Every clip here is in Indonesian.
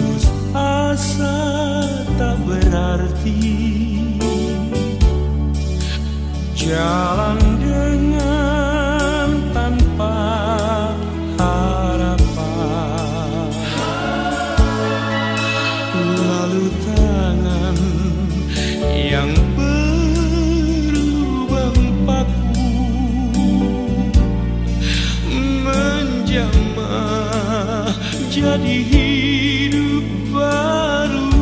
putus asa tak berarti, jalan dengan tanpa harapan, lalu tangan yang berlubang paku menjamah jadi hidup baru,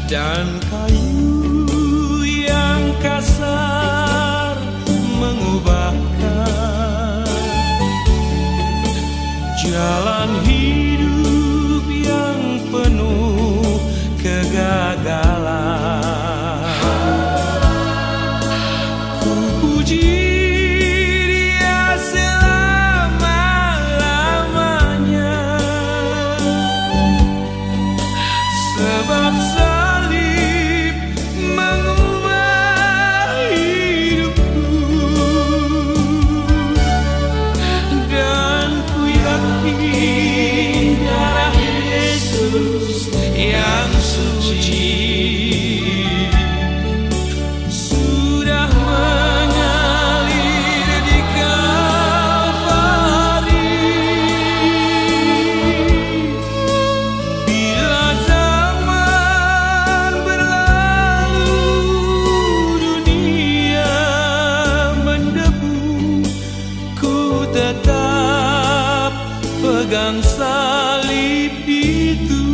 dan kayu yang kasar mengubahkan jalan hidup yang penuh kegagalan. Ku puji Dia selama-lamanya, sebab salib mengubah hidupku, dan ku yakin darah Yesus yang suci sudah mengalir di Kalvari. Bila zaman berlalu, dunia mendebu, ku tetap pegang salib itu.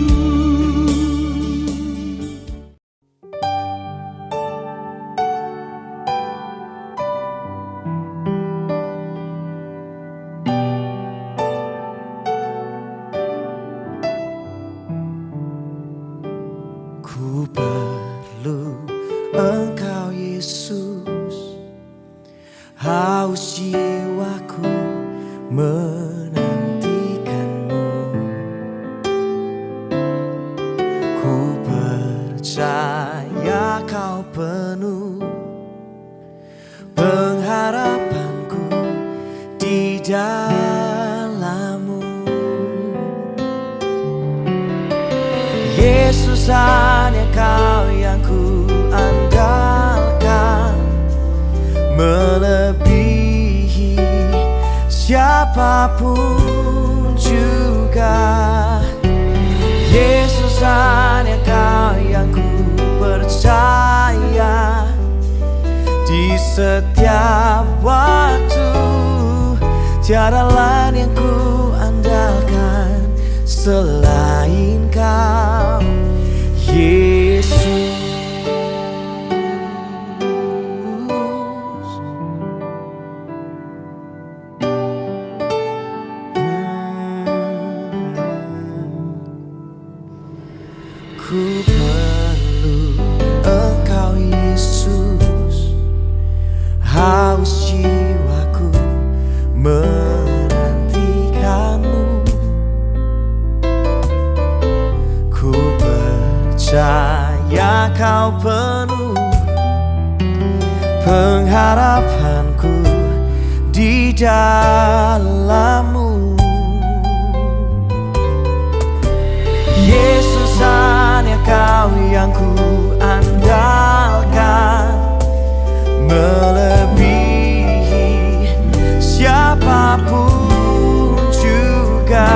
Ku perlu Engkau Yesus, haus jiwaku menantikan-Mu. Ku percaya Kau penuh pengharapanku di dalam-Mu. Yesus, hanya Kau yang ku andalkan, melebihi siapapun juga. Yesus, hanya Kau yang ku percaya di setiap waktu. Tiada lain yang ku andalkan selain Kau, Yesus. Ku perlu Engkau Yesus, haus jiwaku menantikan-Mu. Ku percaya Kau penuh pengharapanku di dalam-Mu. Yesus, hanya Kau yang ku andalkan, melebihi siapapun juga.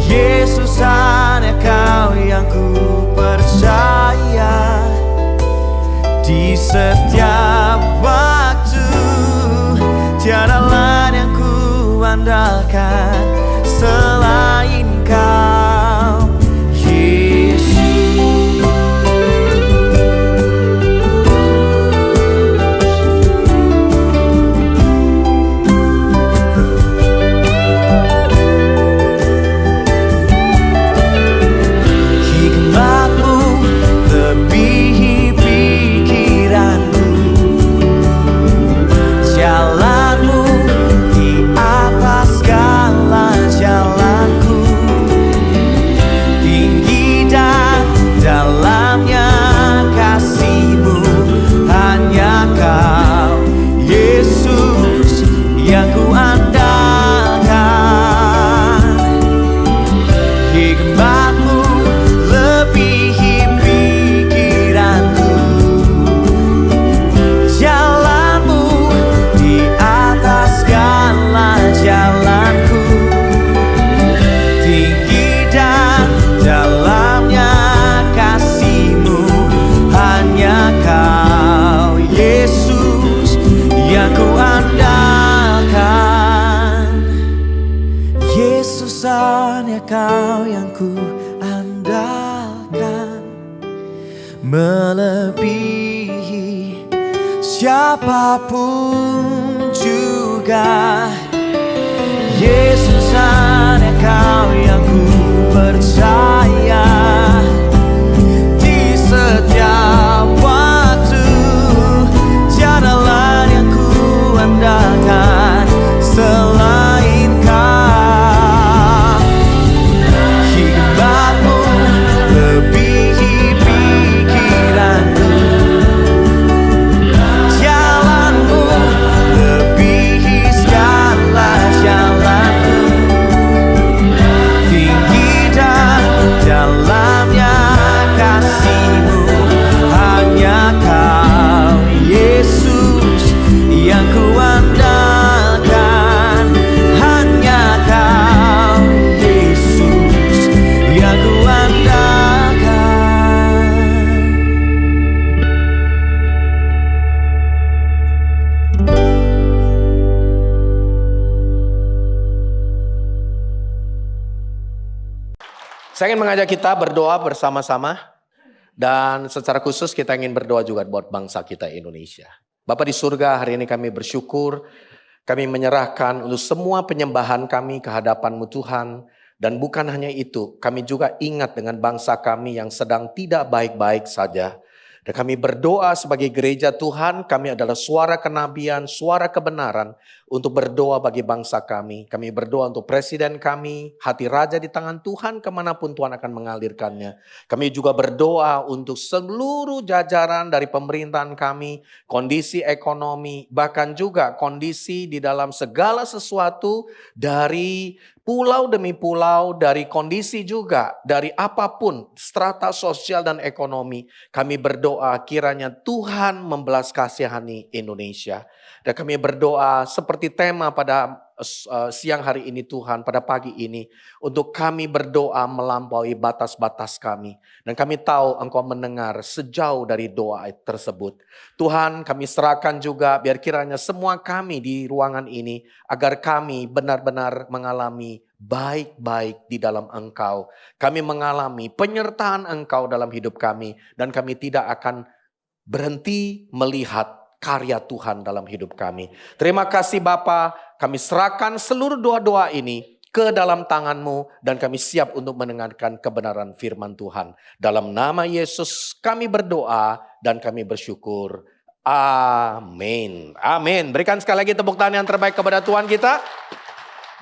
Yesus, hanya Kau yang ku percaya di setiap waktu. Tiada lain yang ku andalkan selain Kau, Yesus. Hikmat-Mu lebihi pikiranku, jalan-Mu di atas segala jalanku. Yesus hanya Kau yang ku andalkan, melebihi siapapun juga. Yesus hanya Kau yang ku percaya, di setiap waktu tiada lain yang ku andalkan selain Kau. Hikmat-Mu lebihi pikiranku, jalan-Mu lebihi segala jalanku. Tinggi dan dalamnya kasih-Mu, hanya Kau Yesus yang ku andalkan, hanya Kau Yesus yang ku andalkan. Saya ingin mengajak kita berdoa bersama-sama. Dan secara khusus kita ingin berdoa juga buat bangsa kita Indonesia. Bapa di surga, hari ini kami bersyukur. Kami menyerahkan untuk semua penyembahan kami ke hadapan-Mu Tuhan. Dan bukan hanya itu, kami juga ingat dengan bangsa kami yang sedang tidak baik-baik saja. Dan kami berdoa sebagai gereja Tuhan, kami adalah suara kenabian, suara kebenaran untuk berdoa bagi bangsa kami. Kami berdoa untuk presiden kami, hati raja di tangan Tuhan kemanapun Tuhan akan mengalirkannya. Kami juga berdoa untuk seluruh jajaran dari pemerintahan kami, kondisi ekonomi, bahkan juga kondisi di dalam segala sesuatu dari pulau demi pulau, dari kondisi juga, dari apapun, strata sosial dan ekonomi. Kami berdoa kiranya Tuhan membelas kasihani Indonesia. Dan kami berdoa seperti tema pada siang hari ini Tuhan, pada pagi ini. Untuk kami berdoa melampaui batas-batas kami. Dan kami tahu Engkau mendengar sejauh dari doa tersebut. Tuhan, kami serahkan juga biar kiranya semua kami di ruangan ini, agar kami benar-benar mengalami baik-baik di dalam Engkau. Kami mengalami penyertaan Engkau dalam hidup kami. Dan kami tidak akan berhenti melihat karya Tuhan dalam hidup kami. Terima kasih Bapa, kami serahkan seluruh doa-doa ini ke dalam tangan-Mu. Dan kami siap untuk mendengarkan kebenaran firman Tuhan. Dalam nama Yesus kami berdoa dan kami bersyukur. Amin. Amin. Berikan sekali lagi tepuk tangan yang terbaik kepada Tuhan kita.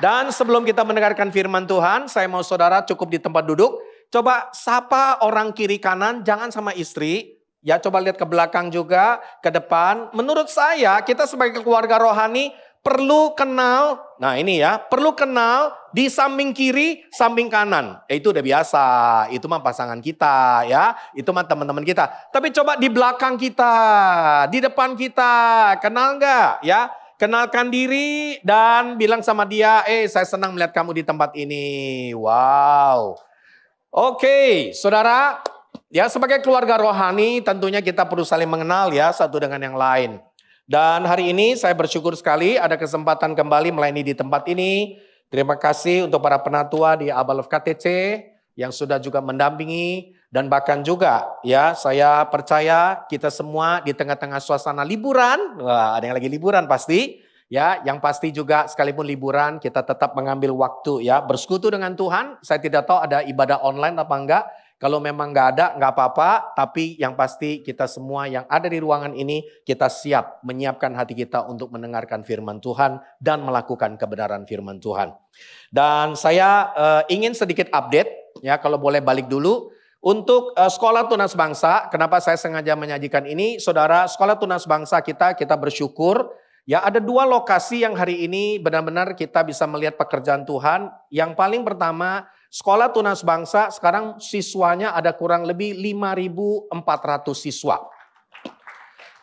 Dan sebelum kita mendengarkan firman Tuhan, saya mau saudara cukup di tempat duduk. Coba sapa orang kiri kanan, jangan sama istri. Ya, coba lihat ke belakang juga, ke depan. Menurut saya, kita sebagai keluarga rohani perlu kenal. Nah ini ya, perlu kenal di samping kiri, samping kanan. Itu udah biasa, itu mah pasangan kita ya. Itu mah teman-teman kita. Tapi coba di belakang kita, di depan kita, kenal nggak ya? Kenalkan diri dan bilang sama dia, saya senang melihat kamu di tempat ini. Wow. Oke, saudara, ya sebagai keluarga rohani tentunya kita perlu saling mengenal ya satu dengan yang lain. Dan hari ini saya bersyukur sekali ada kesempatan kembali melayani di tempat ini. Terima kasih untuk para penatua di Abalov KTC yang sudah juga mendampingi. Dan bahkan juga ya saya percaya kita semua di tengah-tengah suasana liburan. Wah, ada yang lagi liburan pasti. Ya, yang pasti juga sekalipun liburan kita tetap mengambil waktu ya bersekutu dengan Tuhan. Saya tidak tahu ada ibadah online apa enggak. Kalau memang enggak ada, enggak apa-apa. Tapi yang pasti kita semua yang ada di ruangan ini kita siap menyiapkan hati kita untuk mendengarkan firman Tuhan dan melakukan kebenaran firman Tuhan. Dan saya ingin sedikit update ya, kalau boleh balik dulu. Untuk Sekolah Tunas Bangsa, kenapa saya sengaja menyajikan ini? Saudara, Sekolah Tunas Bangsa kita bersyukur. Ya, ada 2 lokasi yang hari ini benar-benar kita bisa melihat pekerjaan Tuhan. Yang paling pertama, Sekolah Tunas Bangsa sekarang siswanya ada kurang lebih 5.400 siswa.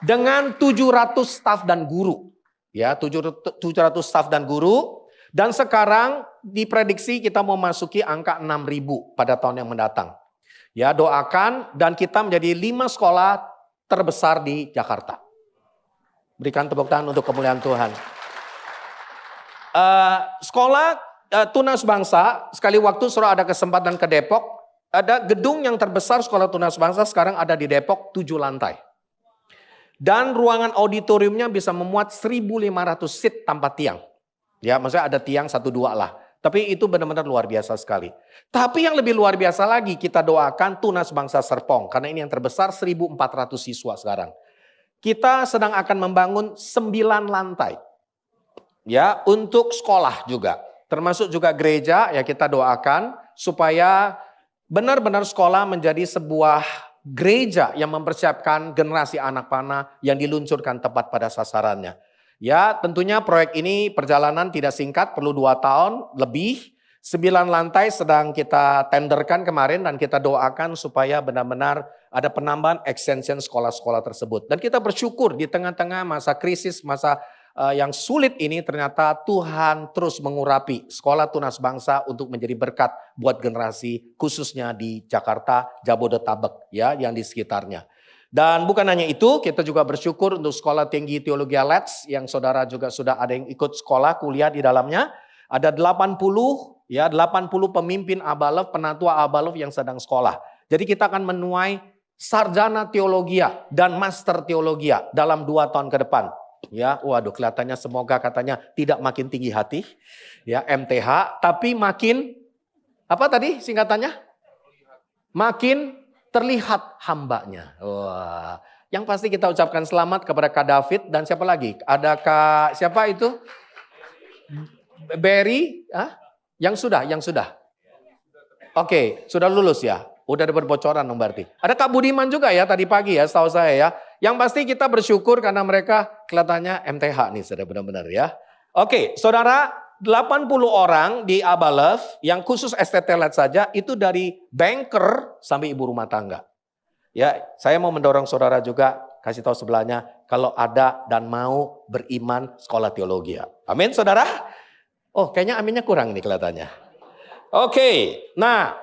Dengan 700 staf dan guru. Ya, 700 staf dan guru. Dan sekarang diprediksi kita mau masuki angka 6.000 pada tahun yang mendatang. Ya, doakan dan kita menjadi 5 sekolah terbesar di Jakarta. Berikan tepuk tangan untuk kemuliaan Tuhan. Sekolah Tunas Bangsa, sekali waktu saudara ada kesempatan ke Depok, ada gedung yang terbesar sekolah Tunas Bangsa sekarang ada di Depok 7 lantai. Dan ruangan auditoriumnya bisa memuat 1.500 seat tanpa tiang. Ya, maksudnya ada tiang 1-2 lah. Tapi itu benar-benar luar biasa sekali. Tapi yang lebih luar biasa lagi kita doakan Tunas Bangsa Serpong. Karena ini yang terbesar 1.400 siswa sekarang. Kita sedang akan membangun 9 lantai. Ya, untuk sekolah juga. Termasuk juga gereja, ya kita doakan supaya benar-benar sekolah menjadi sebuah gereja yang mempersiapkan generasi anak panah yang diluncurkan tepat pada sasarannya. Ya, tentunya proyek ini perjalanan tidak singkat, perlu 2 tahun lebih. 9 lantai sedang kita tenderkan kemarin dan kita doakan supaya benar-benar ada penambahan extension sekolah-sekolah tersebut. Dan kita bersyukur di tengah-tengah masa krisis, masa yang sulit ini ternyata Tuhan terus mengurapi sekolah Tunas Bangsa untuk menjadi berkat buat generasi khususnya di Jakarta, Jabodetabek ya yang di sekitarnya. Dan bukan hanya itu, kita juga bersyukur untuk Sekolah Tinggi Teologi Let's yang saudara juga sudah ada yang ikut sekolah kuliah di dalamnya. Ada 80 pemimpin Abalov, penatua Abalov yang sedang sekolah. Jadi kita akan menuai sarjana teologia dan master teologia dalam 2 tahun ke depan. Ya, waduh kelihatannya semoga katanya tidak makin tinggi hati. Ya, MTH, tapi makin apa tadi singkatannya? Makin terlihat hambanya. Wah, yang pasti kita ucapkan selamat kepada Kak David dan siapa lagi? Ada Kak siapa itu? Berry, Yang sudah. Oke, sudah lulus ya. Udah ada berbocoran dong berarti. Ada Kak Budiman juga ya tadi pagi ya, setahu saya ya. Yang pasti kita bersyukur karena mereka kelihatannya MTH nih, sudah benar-benar ya. Oke, saudara, 80 orang di Abalov yang khusus STT Let saja itu dari banker sampai ibu rumah tangga. Ya, saya mau mendorong saudara juga kasih tahu sebelahnya kalau ada dan mau beriman sekolah teologi. Amin, saudara. Oh, kayaknya aminnya kurang nih kelihatannya. Oke, nah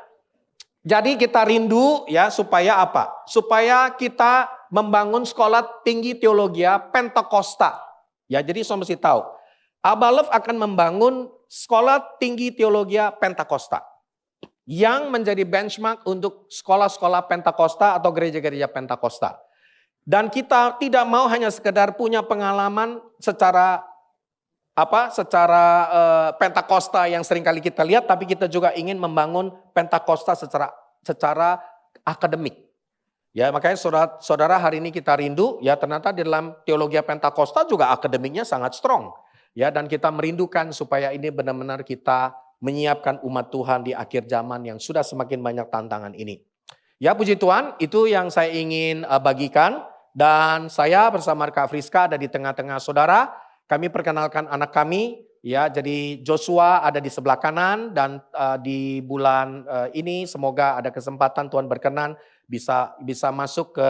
jadi kita rindu ya supaya apa? Supaya kita membangun sekolah tinggi teologi Pentakosta. Ya, jadi saya mesti tahu. Abalov akan membangun sekolah tinggi teologi Pentakosta. Yang menjadi benchmark untuk sekolah-sekolah Pentakosta atau gereja-gereja Pentakosta. Dan kita tidak mau hanya sekedar punya pengalaman secara Pentakosta yang sering kali kita lihat, tapi kita juga ingin membangun Pentakosta secara akademik. Ya, makanya saudara hari ini kita rindu, ya ternyata di dalam teologi Pentakosta juga akademiknya sangat strong. Ya, dan kita merindukan supaya ini benar-benar kita menyiapkan umat Tuhan di akhir zaman yang sudah semakin banyak tantangan ini. Ya, puji Tuhan, itu yang saya ingin bagikan. Dan saya bersama Kak Friska ada di tengah-tengah saudara. Kami perkenalkan anak kami, ya. Jadi Joshua ada di sebelah kanan dan di bulan ini semoga ada kesempatan Tuhan berkenan bisa masuk ke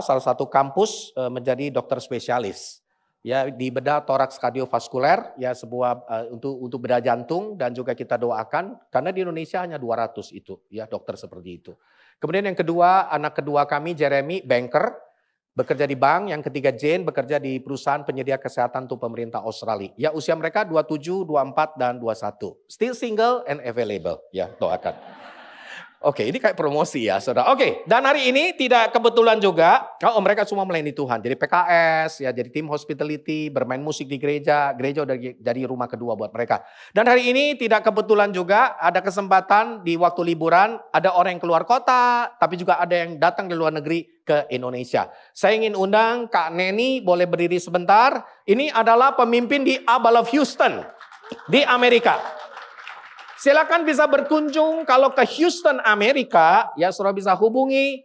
salah satu kampus menjadi dokter spesialis. Ya, di bedah toraks kardiovaskuler, ya sebuah untuk bedah jantung dan juga kita doakan karena di Indonesia hanya 200 itu, ya dokter seperti itu. Kemudian yang kedua, anak kedua kami Jeremy banker, bekerja di bank. Yang ketiga Jane bekerja di perusahaan penyedia kesehatan untuk pemerintah Australia. Ya, usia mereka 27, 24 dan 21. Still single and available, ya doakan. Oke, ini kayak promosi ya saudara. Oke, dan hari ini tidak kebetulan juga, mereka semua melayani Tuhan. Jadi PKS, ya jadi tim hospitality, bermain musik di gereja. Gereja udah jadi rumah kedua buat mereka. Dan hari ini tidak kebetulan juga ada kesempatan di waktu liburan, ada orang yang keluar kota, tapi juga ada yang datang dari luar negeri ke Indonesia. Saya ingin undang Kak Neni, boleh berdiri sebentar. Ini adalah pemimpin di Abalov Houston di Amerika. Silakan bisa berkunjung kalau ke Houston, Amerika, ya saudara bisa hubungi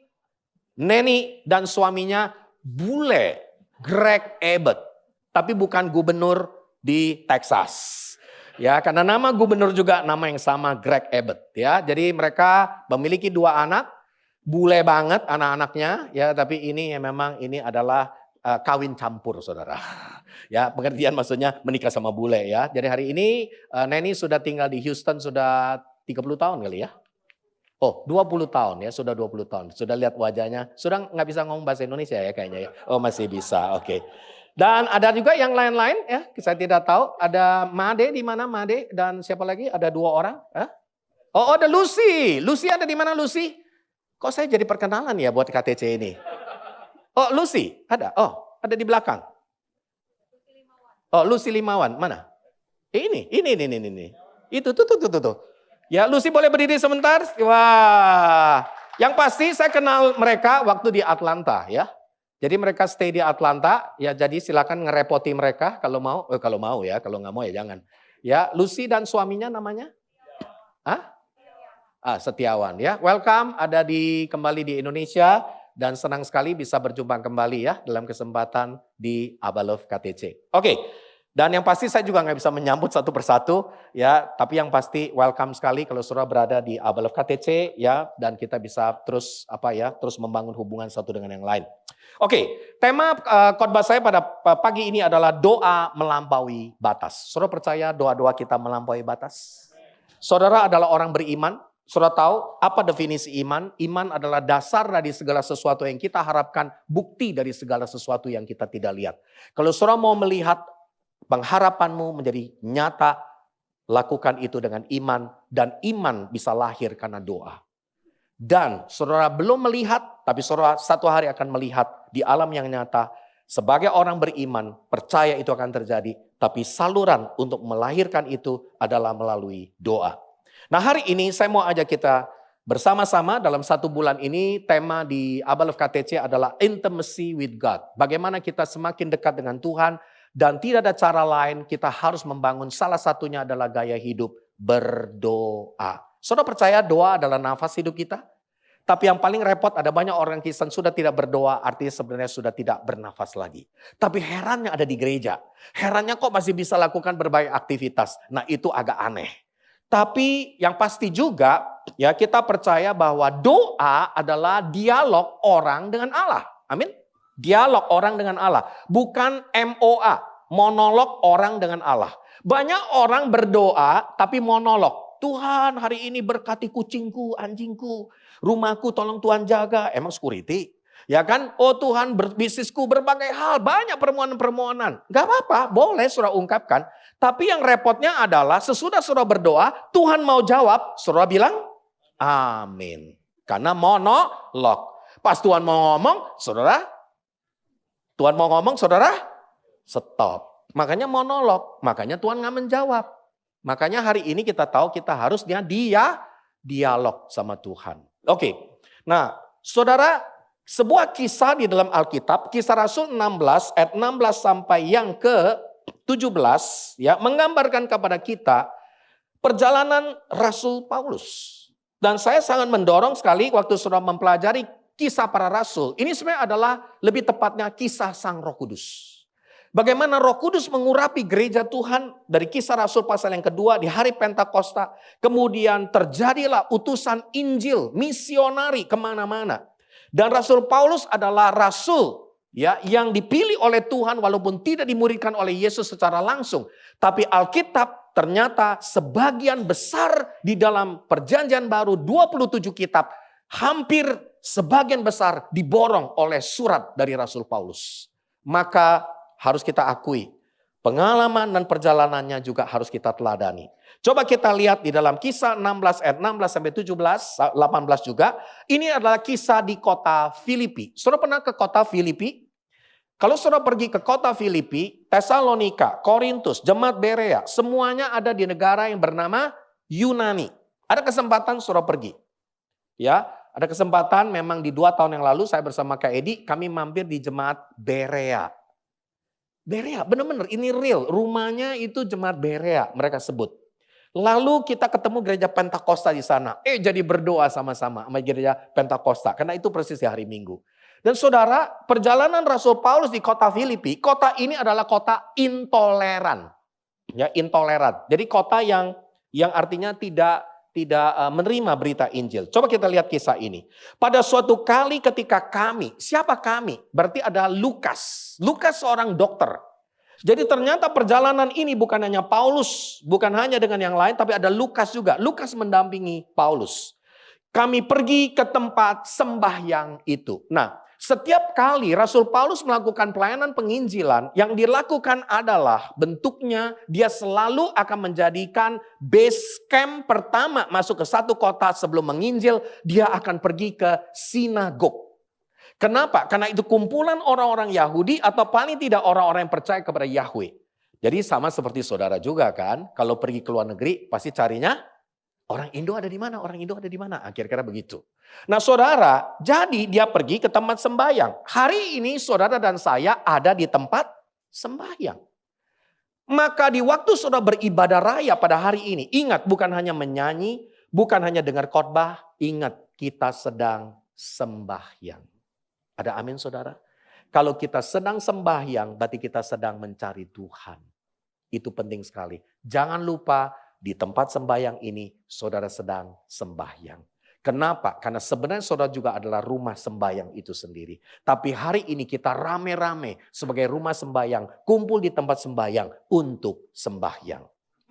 Neni dan suaminya Bule Greg Abbott, tapi bukan gubernur di Texas. Ya, karena nama gubernur juga nama yang sama, Greg Abbott, ya. Jadi mereka memiliki 2 anak, bule banget anak-anaknya, ya, tapi ini memang ini adalah kawin campur saudara. Ya, pengertian maksudnya menikah sama bule ya. Jadi hari ini Neni sudah tinggal di Houston sudah 30 tahun kali ya. Oh, 20 tahun ya, sudah 20 tahun. Sudah lihat wajahnya, sudah nggak bisa ngomong bahasa Indonesia ya kayaknya ya. Oh, masih bisa, oke. Dan ada juga yang lain-lain ya, saya tidak tahu. Ada Made di mana Made dan siapa lagi? Ada 2 orang. Hah? Oh, ada Lucy. Lucy ada di mana Lucy? Kok saya jadi perkenalan ya buat KTC ini? Oh, Lucy ada. Oh, ada di belakang. Oh, Lucy Limawan mana? Ini. Itu tuh. Ya, Lucy boleh berdiri sebentar? Wah, yang pasti saya kenal mereka waktu di Atlanta ya. Jadi mereka stay di Atlanta, ya jadi silakan ngerepoti mereka kalau mau ya, kalau nggak mau ya jangan. Ya, Lucy dan suaminya namanya? Hah? Setiawan ya. Welcome, ada kembali di Indonesia dan senang sekali bisa berjumpa kembali ya dalam kesempatan di Abalov KTC. Oke. Dan yang pasti saya juga nggak bisa menyambut satu persatu ya, tapi yang pasti welcome sekali kalau saudara berada di Abalov KTC ya, dan kita bisa terus terus membangun hubungan satu dengan yang lain. Oke, tema khotbah saya pada pagi ini adalah doa melampaui batas. Saudara percaya doa-doa kita melampaui batas? Saudara adalah orang beriman. Saudara tahu apa definisi iman? Iman adalah dasar dari segala sesuatu yang kita harapkan, bukti dari segala sesuatu yang kita tidak lihat. Kalau saudara mau melihat pengharapanmu menjadi nyata, lakukan itu dengan iman, dan iman bisa lahir karena doa. Dan saudara belum melihat, tapi saudara satu hari akan melihat di alam yang nyata. Sebagai orang beriman, percaya itu akan terjadi, tapi saluran untuk melahirkan itu adalah melalui doa. Nah, hari ini saya mau ajak kita bersama-sama dalam 1 bulan ini, tema di Abalov KTC adalah intimacy with God. Bagaimana kita semakin dekat dengan Tuhan. Dan tidak ada cara lain, kita harus membangun, salah satunya adalah gaya hidup berdoa. Saudara percaya doa adalah nafas hidup kita? Tapi yang paling repot ada banyak orang Kristen sudah tidak berdoa, artinya sebenarnya sudah tidak bernafas lagi. Tapi herannya ada di gereja. Herannya kok masih bisa lakukan berbagai aktivitas. Nah, itu agak aneh. Tapi yang pasti juga ya kita percaya bahwa doa adalah dialog orang dengan Allah. Amin. Dialog orang dengan Allah, bukan MOA, monolog orang dengan Allah. Banyak orang berdoa tapi monolog. Tuhan hari ini berkati kucingku, anjingku, rumahku tolong Tuhan jaga. Emang security? Ya kan? Oh Tuhan bisnisku berbagai hal, banyak permohonan-permohonan. Gak apa-apa, boleh saudara ungkapkan. Tapi yang repotnya adalah sesudah saudara berdoa, Tuhan mau jawab, saudara bilang amin. Karena monolog. Pas Tuhan mau ngomong, saudara stop. Makanya monolog. Makanya Tuhan nggak menjawab. Makanya hari ini kita tahu kita harusnya dialog sama Tuhan. Oke. Nah, saudara, sebuah kisah di dalam Alkitab, Kisah Rasul 16 ayat 16 sampai yang ke-17 ya, menggambarkan kepada kita perjalanan Rasul Paulus. Dan saya sangat mendorong sekali waktu saudara mempelajari kisah para rasul, ini sebenarnya adalah lebih tepatnya kisah Sang Roh Kudus. Bagaimana Roh Kudus mengurapi gereja Tuhan dari Kisah Rasul pasal yang kedua di hari Pentakosta. Kemudian terjadilah utusan Injil, misionari kemana-mana. Dan Rasul Paulus adalah rasul ya yang dipilih oleh Tuhan walaupun tidak dimuridkan oleh Yesus secara langsung. Tapi Alkitab ternyata sebagian besar di dalam Perjanjian Baru 27 kitab hampir sebagian besar diborong oleh surat dari Rasul Paulus. Maka harus kita akui, pengalaman dan perjalanannya juga harus kita teladani. Coba kita lihat di dalam Kisah 16 ayat 16 sampai 17, 18 juga. Ini adalah kisah di kota Filipi. Saudara pernah ke kota Filipi? Kalau saudara pergi ke kota Filipi, Tesalonika, Korintus, Jemaat Berea, semuanya ada di negara yang bernama Yunani. Ada kesempatan saudara pergi. Ya, ada kesempatan memang di 2 tahun yang lalu saya bersama Kak Edi, kami mampir di Jemaat Berea. Berea, benar-benar ini real. Rumahnya itu Jemaat Berea, mereka sebut. Lalu kita ketemu gereja Pentakosta di sana. Jadi berdoa sama-sama sama gereja Pentakosta. Karena itu persis di hari Minggu. Dan saudara, perjalanan Rasul Paulus di kota Filipi, kota ini adalah kota intoleran. Ya, intoleran. Jadi kota yang artinya tidak menerima berita Injil. Coba kita lihat kisah ini. Pada suatu kali ketika kami, siapa kami? Berarti ada Lukas. Lukas seorang dokter. Jadi ternyata perjalanan ini bukan hanya Paulus, bukan hanya dengan yang lain, tapi ada Lukas juga. Lukas mendampingi Paulus. kami pergi ke tempat sembahyang itu. Nah, setiap kali Rasul Paulus melakukan pelayanan penginjilan, yang dilakukan adalah bentuknya dia selalu akan menjadikan base camp pertama masuk ke satu kota sebelum menginjil, dia akan pergi ke sinagog. Kenapa? Karena itu kumpulan orang-orang Yahudi atau paling tidak orang-orang yang percaya kepada Yahweh. Jadi sama seperti saudara juga kan, kalau pergi ke luar negeri pasti carinya orang Indo ada di mana? Orang Indo ada di mana? Kira-kira begitu. Nah saudara, jadi dia pergi ke tempat sembahyang. Hari ini saudara dan saya ada di tempat sembahyang. Maka di waktu saudara beribadah raya pada hari ini, ingat bukan hanya menyanyi, bukan hanya dengar khotbah, ingat kita sedang sembahyang. Ada amin saudara? Kalau kita sedang sembahyang, berarti kita sedang mencari Tuhan. Itu penting sekali. Jangan lupa, di tempat sembahyang ini, saudara sedang sembahyang. Kenapa? Karena sebenarnya saudara juga adalah rumah sembahyang itu sendiri. Tapi hari ini kita rame-rame sebagai rumah sembahyang, kumpul di tempat sembahyang untuk sembahyang.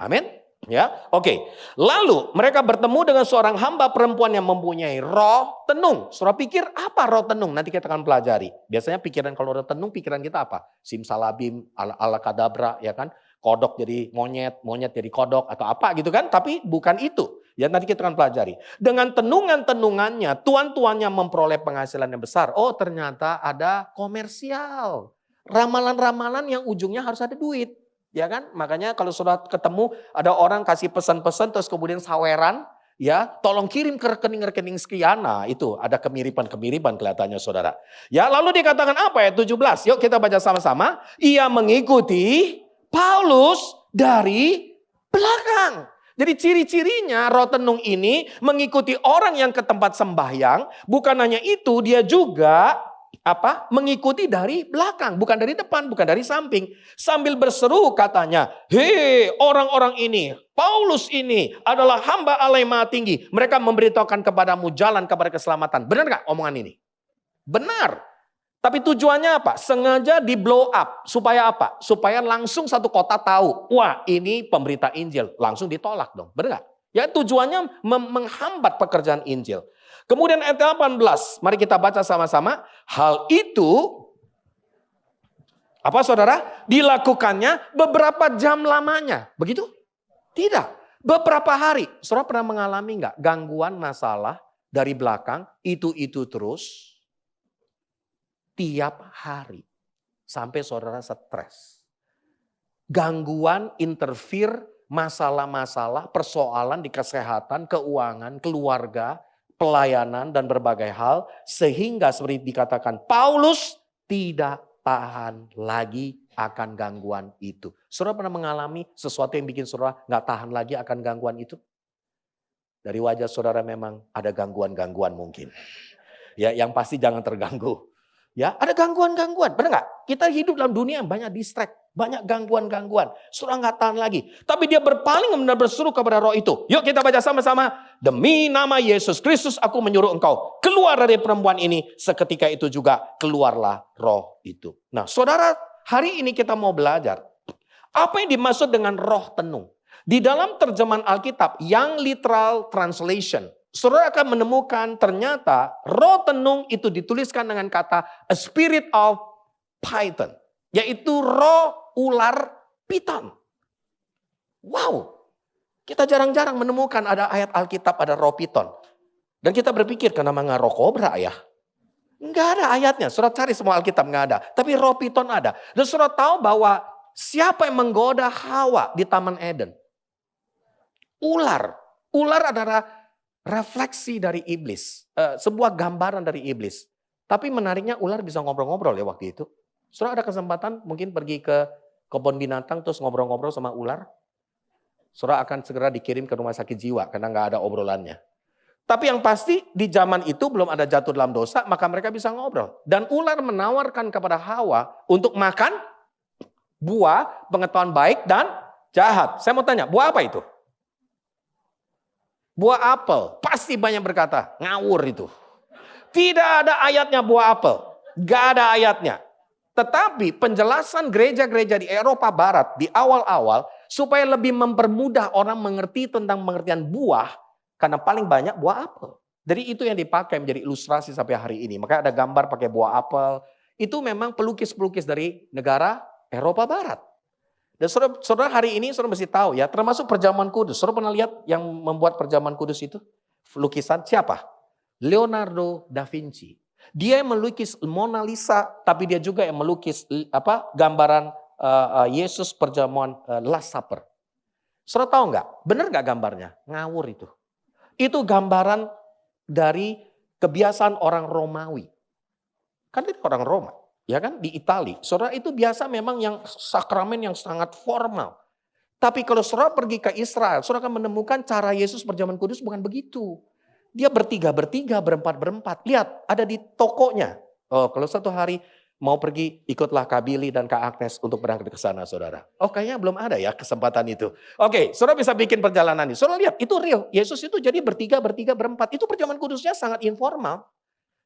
Amin? Ya, oke. Lalu mereka bertemu dengan seorang hamba perempuan yang mempunyai roh tenung. Saudara pikir apa roh tenung? Nanti kita akan pelajari. Biasanya pikiran kalau roh tenung, pikiran kita apa? Simsalabim, ala kadabra, ya kan? Kodok jadi monyet, monyet jadi kodok atau apa gitu kan. Tapi bukan itu. Ya nanti kita akan pelajari. Dengan tenungan-tenungannya, tuan-tuannya memperoleh penghasilan yang besar. Oh ternyata ada komersial. Ramalan-ramalan yang ujungnya harus ada duit. Ya kan? Makanya kalau saudara ketemu ada orang kasih pesan-pesan terus kemudian saweran. Ya, tolong kirim ke rekening-rekening sekian. Nah, itu ada kemiripan-kemiripan kelihatannya saudara. Ya, lalu dikatakan apa ya 17? Yuk kita baca sama-sama. Ia mengikuti Paulus dari belakang. Jadi ciri-cirinya roh tenung ini mengikuti orang yang ke tempat sembahyang. Bukan hanya itu, dia juga mengikuti dari belakang. Bukan dari depan, bukan dari samping. Sambil berseru katanya, hei orang-orang ini, Paulus ini adalah hamba Allah yang Maha Tinggi. Mereka memberitahukan kepadamu jalan kepada keselamatan. Benar gak omongan ini? Benar. Tapi tujuannya apa? Sengaja di blow up. Supaya apa? Supaya langsung satu kota tahu. Wah ini pemberita Injil. Langsung ditolak dong. Benar gak? Ya tujuannya menghambat pekerjaan Injil. Kemudian ayat 18. Mari kita baca sama-sama. Hal itu, apa saudara? Dilakukannya beberapa jam lamanya. Begitu? Tidak. Beberapa hari. Saudara pernah mengalami gak gangguan masalah dari belakang? Itu terus. Tiap hari. Sampai saudara stres. Gangguan, interfere, masalah-masalah, persoalan di kesehatan, keuangan, keluarga, pelayanan, dan berbagai hal. Sehingga seperti dikatakan, Paulus tidak tahan lagi akan gangguan itu. Saudara pernah mengalami sesuatu yang bikin saudara gak tahan lagi akan gangguan itu? Dari wajah saudara memang ada gangguan-gangguan mungkin. Ya, yang pasti jangan terganggu. Ya, ada gangguan-gangguan, benar nggak? Kita hidup dalam dunia yang banyak distract, banyak gangguan-gangguan. Saudara nggak tahan lagi. Tapi dia berpaling dan berseru kepada roh itu. Yuk kita baca sama-sama. Demi nama Yesus Kristus aku menyuruh engkau keluar dari perempuan ini. Seketika itu juga keluarlah roh itu. Nah saudara, hari ini kita mau belajar. Apa yang dimaksud dengan roh tenung? Di dalam terjemahan Alkitab, Young Literal Translation, saudara akan menemukan ternyata roh tenung itu dituliskan dengan kata a spirit of python. Yaitu roh ular piton. Wow. Kita jarang-jarang menemukan ada ayat Alkitab ada roh piton. Dan kita berpikir kenapa nggak roh kobra ya? Nggak ada ayatnya. Saudara cari semua Alkitab nggak ada. Tapi roh piton ada. Dan saudara tahu bahwa siapa yang menggoda Hawa di Taman Eden? Ular. Ular adalah refleksi dari iblis. Sebuah gambaran dari iblis. Tapi menariknya ular bisa ngobrol-ngobrol ya waktu itu. Saudara ada kesempatan mungkin pergi ke kebun binatang terus ngobrol-ngobrol sama ular. Saudara akan segera dikirim ke rumah sakit jiwa karena nggak ada obrolannya. Tapi yang pasti di zaman itu belum ada jatuh dalam dosa maka mereka bisa ngobrol. Dan ular menawarkan kepada Hawa untuk makan buah pengetahuan baik dan jahat. Saya mau tanya, buah apa itu? Buah apel, pasti banyak berkata, ngawur itu. Tidak ada ayatnya buah apel, gak ada ayatnya. Tetapi penjelasan gereja-gereja di Eropa Barat di awal-awal, supaya lebih mempermudah orang mengerti tentang pengertian buah, karena paling banyak buah apel. Jadi itu yang dipakai menjadi ilustrasi sampai hari ini. Makanya ada gambar pakai buah apel. Itu memang pelukis-pelukis dari negara Eropa Barat. Dan saudara hari ini saudara mesti tahu ya, termasuk perjamuan kudus. Saudara pernah lihat yang membuat perjamuan kudus itu? Lukisan siapa? Leonardo da Vinci. Dia yang melukis Mona Lisa, tapi dia juga yang melukis gambaran Yesus perjamuan Last Supper. Saudara tahu nggak? Benar nggak gambarnya? Ngawur itu. Itu gambaran dari kebiasaan orang Romawi. Kan dia orang Roma, ya kan? Di Italia. Saudara itu biasa memang yang sakramen yang sangat formal. Tapi kalau saudara pergi ke Israel, saudara akan menemukan cara Yesus perjamuan kudus bukan begitu. Dia bertiga, berempat. Lihat, ada di tokonya. Oh, kalau satu hari mau pergi, ikutlah Kak Billy dan Kak Agnes untuk berangkat ke sana, saudara. Oh, kayaknya belum ada ya kesempatan itu. Oke, saudara bisa bikin perjalanan ini. Saudara lihat, itu real. Yesus itu jadi bertiga, berempat. Itu perjamuan kudusnya sangat informal.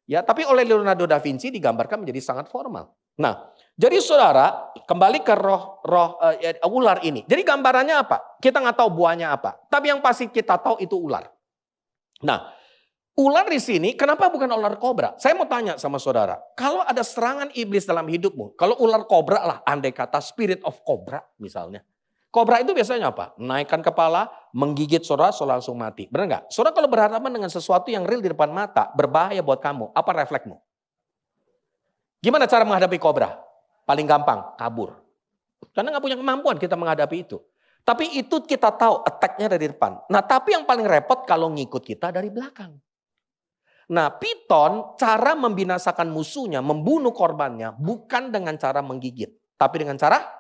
Ya, tapi oleh Leonardo da Vinci digambarkan menjadi sangat formal. Nah, jadi saudara kembali ke ular ini. Jadi gambarannya apa? Kita nggak tahu buahnya apa. Tapi yang pasti kita tahu itu ular. Nah, ular di sini kenapa bukan ular kobra? Saya mau tanya sama saudara. Kalau ada serangan iblis dalam hidupmu, kalau ular kobra lah, andai kata spirit of cobra misalnya. Kobra itu biasanya apa? Naikkan kepala, menggigit saudara langsung mati. Benar nggak? Saudara kalau berhadapan dengan sesuatu yang real di depan mata, berbahaya buat kamu, apa refleksmu? Gimana cara menghadapi kobra? Paling gampang, kabur. Karena nggak punya kemampuan kita menghadapi itu. Tapi itu kita tahu attack-nya dari depan. Nah, tapi yang paling repot kalau ngikut kita dari belakang. Nah, piton cara membinasakan musuhnya, membunuh korbannya bukan dengan cara menggigit. Tapi dengan cara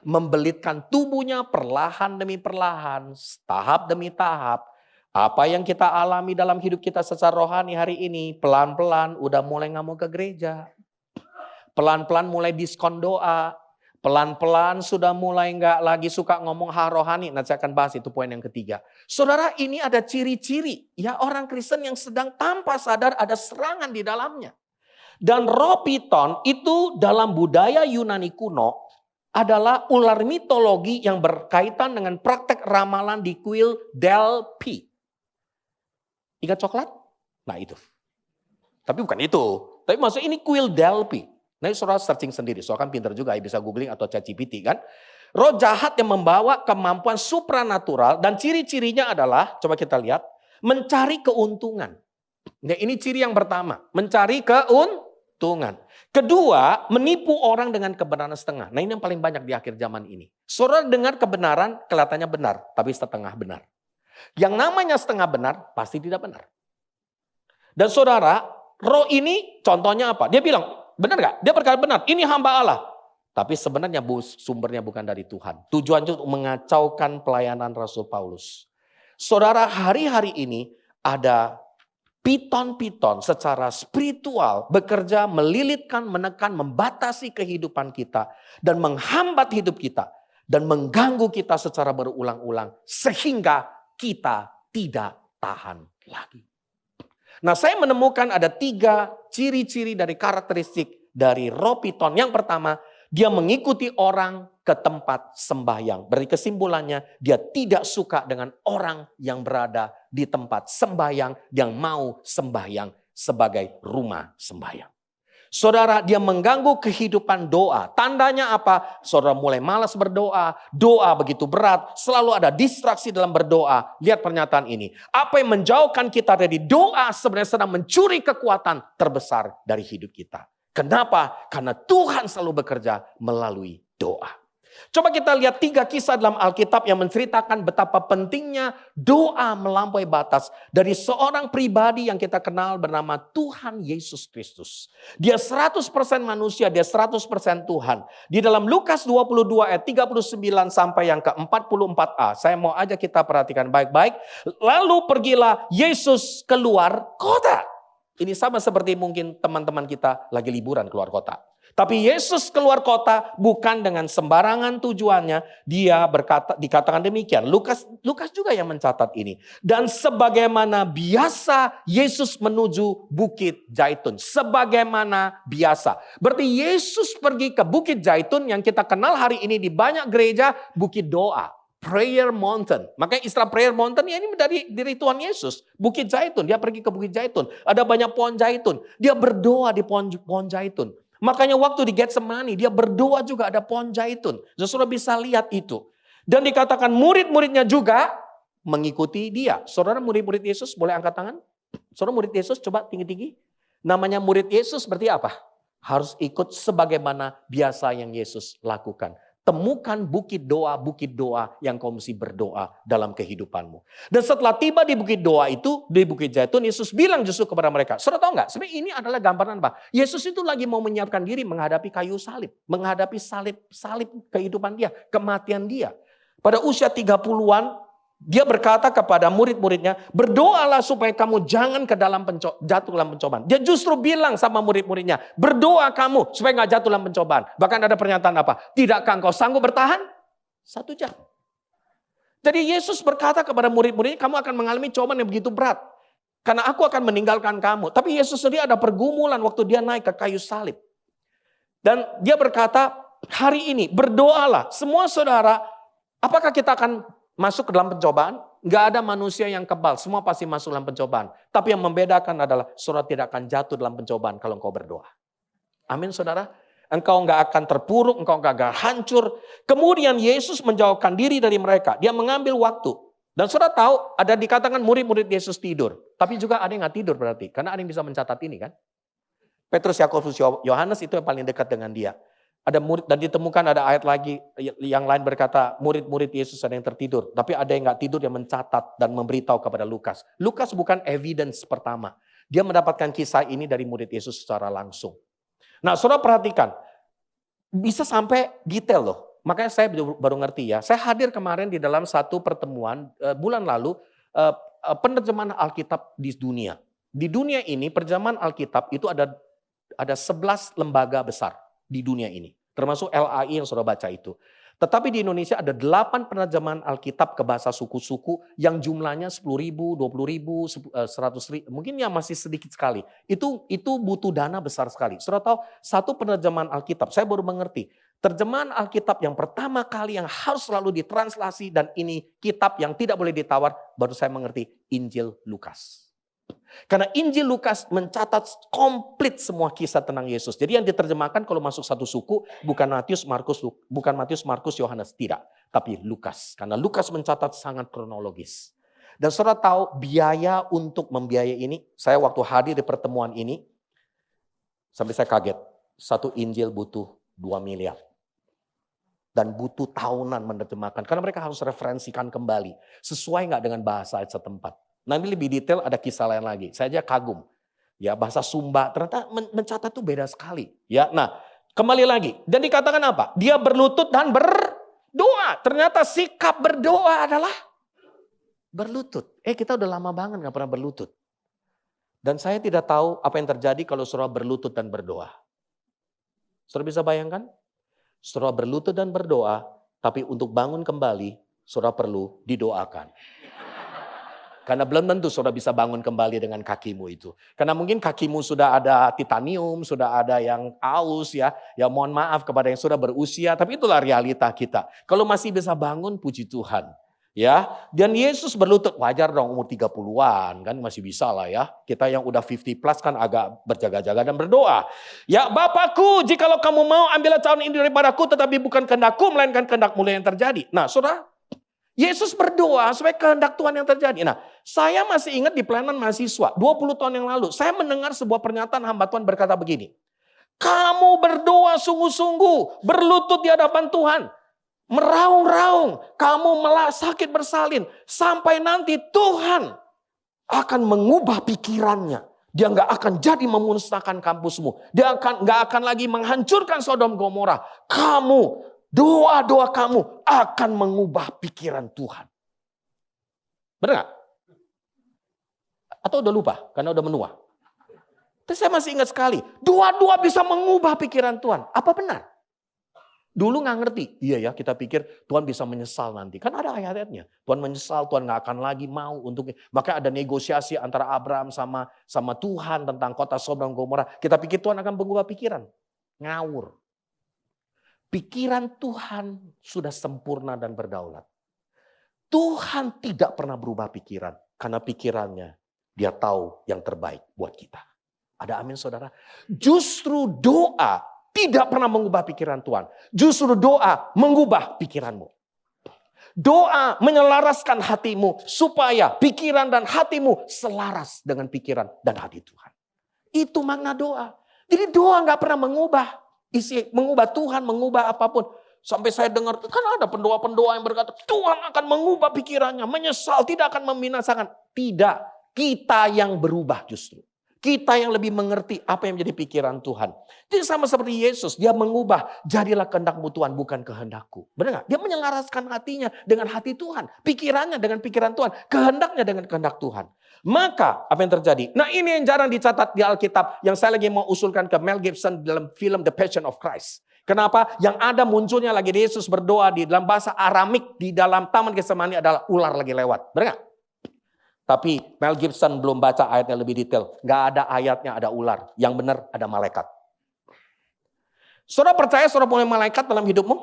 membelitkan tubuhnya perlahan demi perlahan, tahap demi tahap. Apa yang kita alami dalam hidup kita secara rohani hari ini, pelan-pelan udah mulai nggak mau ke gereja. Pelan-pelan mulai diskon doa. Pelan-pelan sudah mulai nggak lagi suka ngomong hal rohani. Nanti saya akan bahas itu poin yang ketiga. Saudara, ini ada ciri-ciri ya orang Kristen yang sedang tanpa sadar ada serangan di dalamnya. Dan roh piton itu dalam budaya Yunani kuno adalah ular mitologi yang berkaitan dengan praktek ramalan di kuil Delphi. Ingat coklat? Nah itu. Tapi bukan itu. Tapi maksud ini kuil Delphi. Nah, saudara searching sendiri, soalnya kan pintar juga, bisa googling atau ChatGPT kan. Roh jahat yang membawa kemampuan supranatural dan ciri-cirinya adalah, coba kita lihat, mencari keuntungan. Nah, ini ciri yang pertama, mencari keuntungan. Kedua, menipu orang dengan kebenaran setengah. Nah, ini yang paling banyak di akhir zaman ini. Saudara dengar kebenaran kelihatannya benar, tapi setengah benar. Yang namanya setengah benar, pasti tidak benar. Dan saudara, roh ini contohnya apa? Dia bilang, benar gak? Dia berkata benar, ini hamba Allah. Tapi sebenarnya sumbernya bukan dari Tuhan. Tujuannya untuk mengacaukan pelayanan Rasul Paulus. Saudara, hari-hari ini ada piton-piton secara spiritual bekerja melilitkan, menekan, membatasi kehidupan kita. Dan menghambat hidup kita. Dan mengganggu kita secara berulang-ulang. Sehingga kita tidak tahan lagi. Nah, saya menemukan ada 3 ciri-ciri dari karakteristik dari roh piton. Yang pertama, dia mengikuti orang ke tempat sembahyang. Berarti kesimpulannya, dia tidak suka dengan orang yang berada di tempat sembahyang, yang mau sembahyang sebagai rumah sembahyang. Saudara, dia mengganggu kehidupan doa. Tandanya apa? Saudara mulai malas berdoa. Doa begitu berat. Selalu ada distraksi dalam berdoa. Lihat pernyataan ini. Apa yang menjauhkan kita dari doa sebenarnya sedang mencuri kekuatan terbesar dari hidup kita. Kenapa? Karena Tuhan selalu bekerja melalui doa. Coba kita lihat 3 kisah dalam Alkitab yang menceritakan betapa pentingnya doa melampaui batas dari seorang pribadi yang kita kenal bernama Tuhan Yesus Kristus. Dia 100% manusia, dia 100% Tuhan. Di dalam Lukas 22 ayat 39 sampai yang ke-44a, saya mau ajak kita perhatikan baik-baik. Lalu pergilah Yesus keluar kota. Ini sama seperti mungkin teman-teman kita lagi liburan keluar kota. Tapi Yesus keluar kota bukan dengan sembarangan tujuannya. Dia dikatakan demikian. Lukas juga yang mencatat ini. Dan sebagaimana biasa Yesus menuju Bukit Zaitun. Sebagaimana biasa. Berarti Yesus pergi ke Bukit Zaitun yang kita kenal hari ini di banyak gereja Bukit Doa. Prayer Mountain. Makanya istilah Prayer Mountain ya ini dari Tuhan Yesus. Bukit Zaitun, dia pergi ke Bukit Zaitun. Ada banyak pohon zaitun. Dia berdoa di pohon zaitun. Makanya waktu di Getsemani dia berdoa juga ada pohon zaitun. Saudara bisa lihat itu. Dan dikatakan murid-muridnya juga mengikuti dia. Saudara murid-murid Yesus boleh angkat tangan? Saudara murid Yesus coba tinggi-tinggi. Namanya murid Yesus seperti apa? Harus ikut sebagaimana biasa yang Yesus lakukan. Temukan bukit doa yang kau mesti berdoa dalam kehidupanmu. Dan setelah tiba di bukit doa itu, di Bukit Zaitun, Yesus bilang justru kepada mereka. Saudara tahu nggak? Sebenarnya ini adalah gambaran apa? Yesus itu lagi mau menyiapkan diri menghadapi kayu salib. Menghadapi salib kehidupan dia, kematian dia. Pada usia 30-an, dia berkata kepada murid-muridnya, berdoalah supaya kamu jangan jatuh dalam pencobaan. Dia justru bilang sama murid-muridnya, berdoa kamu supaya nggak jatuh dalam pencobaan. Bahkan ada pernyataan apa? Tidakkah engkau sanggup bertahan 1 jam? Jadi Yesus berkata kepada murid-muridnya, kamu akan mengalami cobaan yang begitu berat. Karena aku akan meninggalkan kamu. Tapi Yesus sendiri ada pergumulan waktu dia naik ke kayu salib. Dan dia berkata, hari ini berdoalah. Semua saudara, apakah kita akan masuk ke dalam pencobaan? Gak ada manusia yang kebal, semua pasti masuk dalam pencobaan. Tapi yang membedakan adalah saudara tidak akan jatuh dalam pencobaan kalau engkau berdoa. Amin saudara. Engkau gak akan terpuruk, engkau gak akan hancur. Kemudian Yesus menjauhkan diri dari mereka. Dia mengambil waktu. Dan saudara tahu ada dikatakan murid-murid Yesus tidur. Tapi juga ada yang gak tidur berarti. Karena ada yang bisa mencatat ini kan. Petrus, Yakobus, Yohanes itu yang paling dekat dengan dia. Ada murid dan ditemukan ada ayat lagi yang lain berkata murid-murid Yesus ada yang tertidur. Tapi ada yang gak tidur yang mencatat dan memberitahu kepada Lukas. Lukas bukan evidence pertama. Dia mendapatkan kisah ini dari murid Yesus secara langsung. Nah saudara perhatikan. Bisa sampai detail loh. Makanya saya baru ngerti ya. Saya hadir kemarin di dalam satu pertemuan bulan lalu. Penerjemahan Alkitab di dunia. Di dunia ini penerjemahan Alkitab itu ada 11 lembaga besar. Di dunia ini. Termasuk LAI yang saudara baca itu. Tetapi di Indonesia ada 8 penerjemahan Alkitab ke bahasa suku-suku yang jumlahnya 10.000, 20.000, 100.000. Mungkin yang masih sedikit sekali. Itu butuh dana besar sekali. Saudara tahu satu penerjemahan Alkitab, saya baru mengerti. Terjemahan Alkitab yang pertama kali yang harus selalu ditranslasi dan ini kitab yang tidak boleh ditawar, baru saya mengerti Injil Lukas. Karena Injil Lukas mencatat komplit semua kisah tentang Yesus. Jadi yang diterjemahkan kalau masuk satu suku bukan Matius, Markus, Yohanes, tidak. Tapi Lukas. Karena Lukas mencatat sangat kronologis. Dan saudara tahu biaya untuk membiayai ini. Saya waktu hadir di pertemuan ini. Sampai saya kaget. Satu Injil butuh 2 miliar. Dan butuh tahunan menerjemahkan. Karena mereka harus referensikan kembali. Sesuai nggak dengan bahasa setempat. Nanti lebih detail ada kisah lain lagi. Saya aja kagum. Ya bahasa Sumba ternyata mencatat itu beda sekali. Ya, nah kembali lagi. Dan dikatakan apa? Dia berlutut dan berdoa. Ternyata sikap berdoa adalah berlutut. Kita udah lama banget gak pernah berlutut. Dan saya tidak tahu apa yang terjadi kalau saudara berlutut dan berdoa. Saudara bisa bayangkan? Saudara berlutut dan berdoa, tapi untuk bangun kembali, saudara perlu didoakan. Karena belum tentu saudara bisa bangun kembali dengan kakimu itu. Karena mungkin kakimu sudah ada titanium, sudah ada yang aus ya. Ya mohon maaf kepada yang sudah berusia, tapi itulah realita kita. Kalau masih bisa bangun, puji Tuhan. Ya, dan Yesus berlutut, wajar dong umur 30-an kan masih bisa lah ya. Kita yang udah 50 plus kan agak berjaga-jaga dan berdoa. Ya Bapakku, jikalau kamu mau ambillah cawan ini daripadaku, tetapi bukan kehendakku melainkan kehendakmu yang terjadi. Nah saudara, Yesus berdoa supaya kehendak Tuhan yang terjadi. Nah, saya masih ingat di pelayanan mahasiswa 20 tahun yang lalu. Saya mendengar sebuah pernyataan hamba Tuhan berkata begini. Kamu berdoa sungguh-sungguh, berlutut di hadapan Tuhan. Meraung-raung, kamu sakit bersalin. Sampai nanti Tuhan akan mengubah pikirannya. Dia nggak akan jadi memusnahkan kampusmu. Dia nggak akan lagi menghancurkan Sodom Gomora. Doa-doa kamu akan mengubah pikiran Tuhan. Benar gak? Atau udah lupa karena udah menua? Tapi saya masih ingat sekali. Doa-doa bisa mengubah pikiran Tuhan. Apa benar? Dulu gak ngerti. Iya ya kita pikir Tuhan bisa menyesal nanti. Kan ada ayat-ayatnya. Tuhan menyesal, Tuhan gak akan lagi mau untuk. Maka ada negosiasi antara Abraham sama Tuhan tentang kota Sodom Gomora. Kita pikir Tuhan akan mengubah pikiran. Ngawur. Pikiran Tuhan sudah sempurna dan berdaulat. Tuhan tidak pernah berubah pikiran. Karena pikirannya dia tahu yang terbaik buat kita. Ada amin saudara? Justru doa tidak pernah mengubah pikiran Tuhan. Justru doa mengubah pikiranmu. Doa menyelaraskan hatimu supaya pikiran dan hatimu selaras dengan pikiran dan hati Tuhan. Itu makna doa. Jadi doa gak pernah mengubah Tuhan, mengubah apapun. Sampai saya dengar, kan ada pendoa-pendoa yang berkata, Tuhan akan mengubah pikirannya, menyesal, tidak akan membinasakan. Tidak, kita yang berubah justru. Kita yang lebih mengerti apa yang menjadi pikiran Tuhan. Jadi sama seperti Yesus, dia mengubah, jadilah kehendakmu Tuhan, bukan kehendakku. Benar gak? Dia menyelaraskan hatinya dengan hati Tuhan. Pikirannya dengan pikiran Tuhan. Kehendaknya dengan kehendak Tuhan. Maka apa yang terjadi? Nah ini yang jarang dicatat di Alkitab, yang saya lagi mau usulkan ke Mel Gibson dalam film The Passion of Christ. Kenapa? Yang ada munculnya lagi Yesus berdoa di dalam bahasa Aramik di dalam Taman Getsemani adalah ular lagi lewat. Benar gak? Tapi Mel Gibson belum baca ayatnya lebih detail. Gak ada ayatnya ada ular. Yang benar ada malaikat. Saudara percaya saudara punya malaikat dalam hidupmu?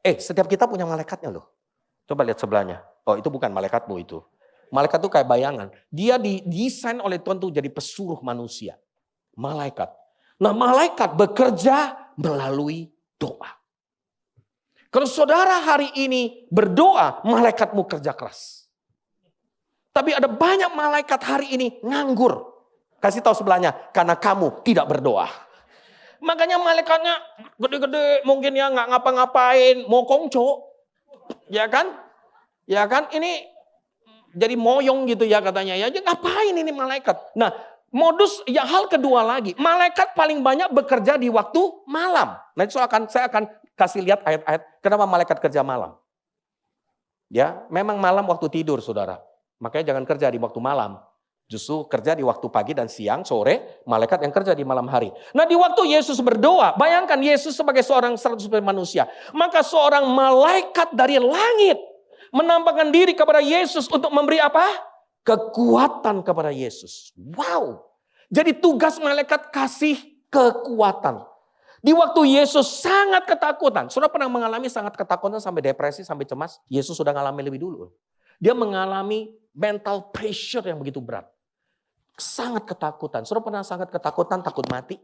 Setiap kita punya malaikatnya loh. Coba lihat sebelahnya. Oh itu bukan malaikatmu itu. Malaikat itu kayak bayangan. Dia didesain oleh Tuhan tuh jadi pesuruh manusia. Malaikat. Nah malaikat bekerja melalui doa. Kalau saudara hari ini berdoa, malaikatmu kerja keras. Tapi ada banyak malaikat hari ini nganggur. Kasih tahu sebelahnya, karena kamu tidak berdoa. Makanya malaikatnya gede-gede, mungkin ya nggak ngapa-ngapain, mau kongco. Ya kan? Ya kan? Ini jadi moyong gitu ya katanya. Ya ngapain ini malaikat? Nah, hal kedua lagi, malaikat paling banyak bekerja di waktu malam. Nah, saya akan kasih lihat ayat-ayat kenapa malaikat kerja malam. Ya, memang malam waktu tidur, saudara. Makanya jangan kerja di waktu malam. Justru kerja di waktu pagi dan siang, sore, malaikat yang kerja di malam hari. Nah di waktu Yesus berdoa, bayangkan Yesus sebagai seorang 100% manusia. Maka seorang malaikat dari langit menampakkan diri kepada Yesus untuk memberi apa? Kekuatan kepada Yesus. Wow. Jadi tugas malaikat kasih kekuatan. Di waktu Yesus sangat ketakutan. Saudara pernah mengalami sangat ketakutan sampai depresi, sampai cemas? Yesus sudah mengalami lebih dulu. Dia mengalami mental pressure yang begitu berat. Sangat ketakutan. Saudara pernah sangat ketakutan, takut mati?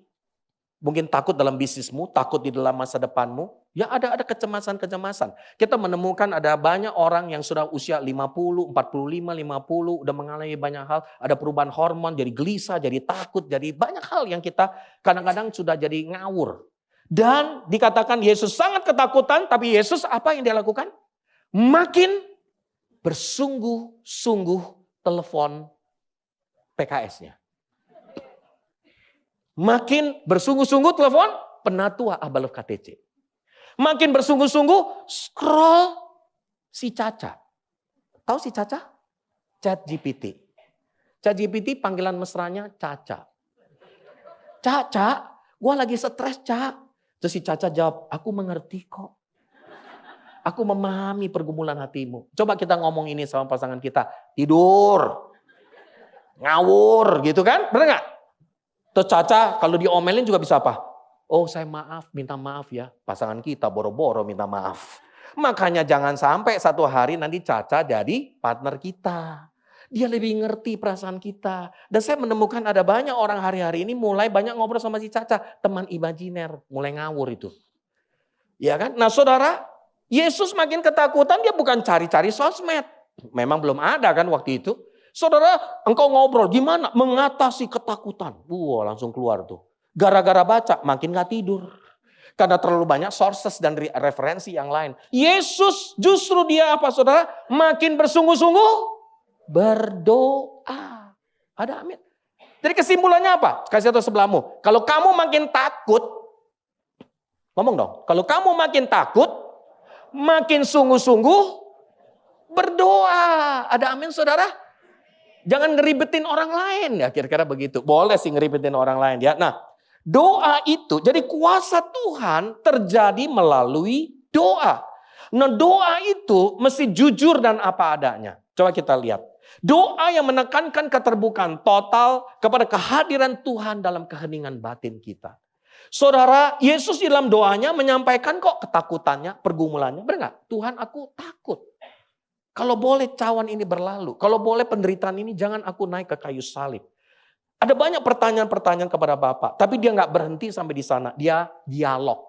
Mungkin takut dalam bisnismu, takut di dalam masa depanmu. Ya ada kecemasan-kecemasan. Kita menemukan ada banyak orang yang sudah usia 50, 45, 50, udah mengalami banyak hal. Ada perubahan hormon, jadi gelisah, jadi takut, jadi banyak hal yang kita kadang-kadang sudah jadi ngawur. Dan dikatakan Yesus sangat ketakutan, tapi Yesus apa yang dia lakukan? Makin bersungguh-sungguh telepon PKS-nya. Makin bersungguh-sungguh telepon penatua Abalov KTC. Makin bersungguh-sungguh scroll si Caca. Tahu si Caca? ChatGPT. ChatGPT panggilan mesranya Caca. Caca, gua lagi stres, Ca. Terus si Caca jawab, aku mengerti kok. Aku memahami pergumulan hatimu. Coba kita ngomong ini sama pasangan kita. Tidur. Ngawur gitu kan. Benar gak? Terus Caca kalau diomelin juga bisa apa? Oh saya maaf, minta maaf ya. Pasangan kita boro-boro minta maaf. Makanya jangan sampai satu hari nanti Caca jadi partner kita. Dia lebih ngerti perasaan kita. Dan saya menemukan ada banyak orang hari-hari ini mulai banyak ngobrol sama si Caca. Teman imajiner, mulai ngawur itu. Ya kan? Nah saudara, Yesus makin ketakutan, dia bukan cari-cari sosmed. Memang belum ada kan waktu itu. Saudara, engkau ngobrol gimana mengatasi ketakutan. Langsung keluar tuh. Gara-gara baca, makin gak tidur. Karena terlalu banyak sources dan referensi yang lain. Yesus justru dia apa saudara? Makin bersungguh-sungguh berdoa. Ada amin. Jadi kesimpulannya apa? Kasih tahu sebelahmu. Kalau kamu makin takut, ngomong dong. Kalau kamu makin takut, makin sungguh-sungguh berdoa. Ada amin saudara? Jangan ngeribetin orang lain ya kira-kira begitu. Boleh sih ngeribetin orang lain ya. Nah doa itu jadi kuasa Tuhan terjadi melalui doa. Nah doa itu mesti jujur dan apa adanya. Coba kita lihat. Doa yang menekankan keterbukaan total kepada kehadiran Tuhan dalam keheningan batin kita. Saudara, Yesus di dalam doanya menyampaikan kok ketakutannya, pergumulannya. Benar gak? Tuhan aku takut. Kalau boleh cawan ini berlalu. Kalau boleh penderitaan ini jangan aku naik ke kayu salib. Ada banyak pertanyaan-pertanyaan kepada Bapak. Tapi dia nggak berhenti sampai di sana. Dia dialog.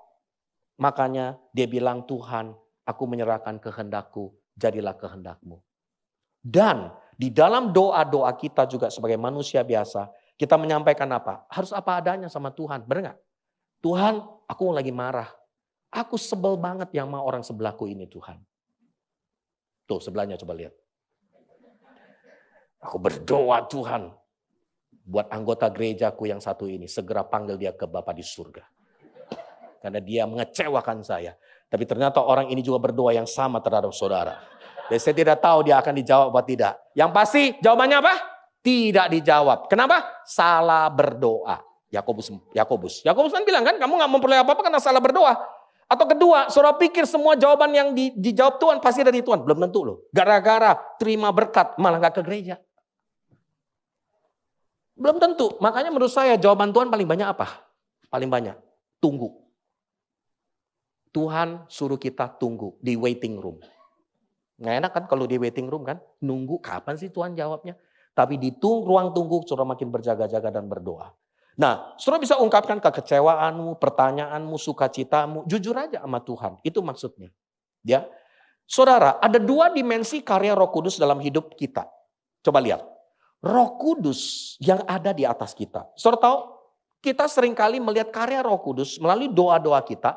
Makanya dia bilang, Tuhan, aku menyerahkan kehendakku, jadilah kehendakmu. Dan di dalam doa-doa kita juga sebagai manusia biasa, kita menyampaikan apa? Harus apa adanya sama Tuhan, benar nggak? Tuhan, aku lagi marah. Aku sebel banget yang mau orang sebelahku ini Tuhan. Tuh sebelahnya coba lihat. Aku berdoa Tuhan, buat anggota gerejaku yang satu ini, segera panggil dia ke Bapa di surga. Karena dia mengecewakan saya. Tapi ternyata orang ini juga berdoa yang sama terhadap saudara. Dan saya tidak tahu dia akan dijawab atau tidak. Yang pasti jawabannya apa? Tidak dijawab. Kenapa? Salah berdoa. Yakobus kan bilang kan, kamu gak memperoleh apa-apa karena salah berdoa. Atau kedua, saudara pikir semua jawaban yang dijawab Tuhan pasti dari Tuhan. Belum tentu loh. Gara-gara terima berkat malah gak ke gereja. Belum tentu. Makanya menurut saya jawaban Tuhan paling banyak apa? Paling banyak. Tunggu. Tuhan suruh kita tunggu di waiting room. Nggak enak kan kalau di waiting room kan? Nunggu kapan sih Tuhan jawabnya? Tapi di ruang tunggu saudara makin berjaga-jaga dan berdoa. Nah, saudara bisa ungkapkan kekecewaanmu, pertanyaanmu, sukacitamu. Jujur aja sama Tuhan. Itu maksudnya. Ya, saudara, ada dua dimensi karya Roh Kudus dalam hidup kita. Coba lihat. Roh Kudus yang ada di atas kita. Saudara tahu, kita seringkali melihat karya Roh Kudus melalui doa-doa kita.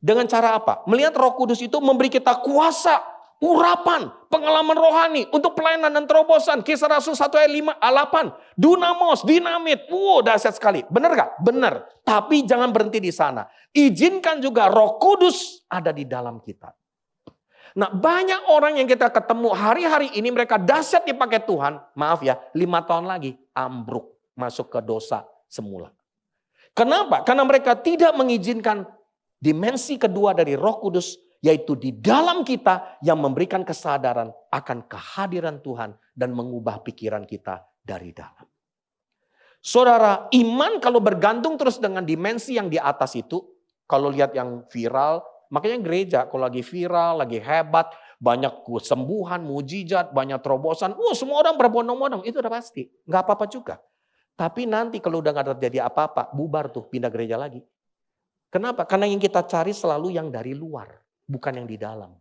Dengan cara apa? Melihat Roh Kudus itu memberi kita kuasa, urapan, pengalaman rohani untuk pelayanan dan terobosan. Kisah Rasul 1 ayat 8. Dunamos, dinamit. Dahsyat sekali. Benar gak? Benar. Tapi jangan berhenti di sana. Izinkan juga Roh Kudus ada di dalam kita. Nah, banyak orang yang kita ketemu hari-hari ini mereka dahsyat dipakai Tuhan. Maaf ya, 5 tahun lagi ambruk masuk ke dosa semula. Kenapa? Karena mereka tidak mengizinkan dimensi kedua dari Roh Kudus, yaitu di dalam kita yang memberikan kesadaran akan kehadiran Tuhan dan mengubah pikiran kita dari dalam. Saudara, iman kalau bergantung terus dengan dimensi yang di atas itu, kalau lihat yang viral, makanya gereja kalau lagi viral, lagi hebat, banyak kesembuhan, mujizat, banyak terobosan, semua orang berbondong-bondong, itu udah pasti. Nggak apa-apa juga. Tapi nanti kalau udah nggak terjadi apa-apa, bubar tuh, pindah gereja lagi. Kenapa? Karena yang kita cari selalu yang dari luar, bukan yang di dalam.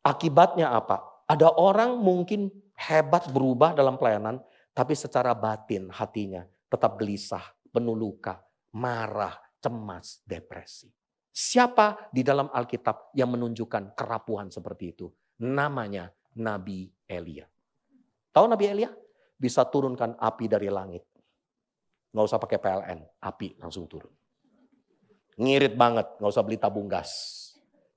Akibatnya apa? Ada orang mungkin hebat berubah dalam pelayanan, tapi secara batin hatinya tetap gelisah, penuh luka, marah, cemas, depresi. Siapa di dalam Alkitab yang menunjukkan kerapuhan seperti itu? Namanya Nabi Elia. Tahu Nabi Elia? Bisa turunkan api dari langit. Nggak usah pakai PLN, api langsung turun. Ngirit banget, nggak usah beli tabung gas.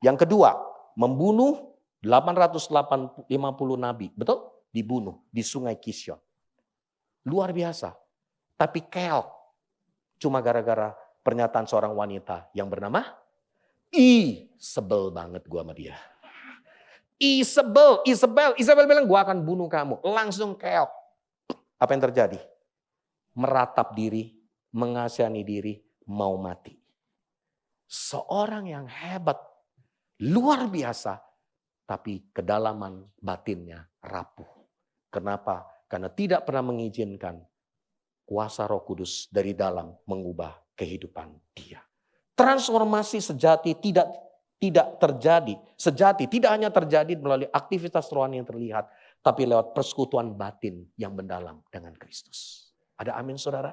Yang kedua, membunuh 850 nabi. Betul? Dibunuh di sungai Kishon. Luar biasa. Tapi keok. Cuma gara-gara pernyataan seorang wanita yang bernama Isabel banget gua sama dia. Isabel bilang gua akan bunuh kamu. Langsung keok. Apa yang terjadi? Meratap diri, mengasihani diri, mau mati. Seorang yang hebat, luar biasa, tapi kedalaman batinnya rapuh. Kenapa? Karena tidak pernah mengizinkan kuasa Roh Kudus dari dalam mengubah kehidupan dia. Transformasi sejati tidak terjadi. Sejati tidak hanya terjadi melalui aktivitas rohani yang terlihat, tapi lewat persekutuan batin yang mendalam dengan Kristus. Ada amin saudara?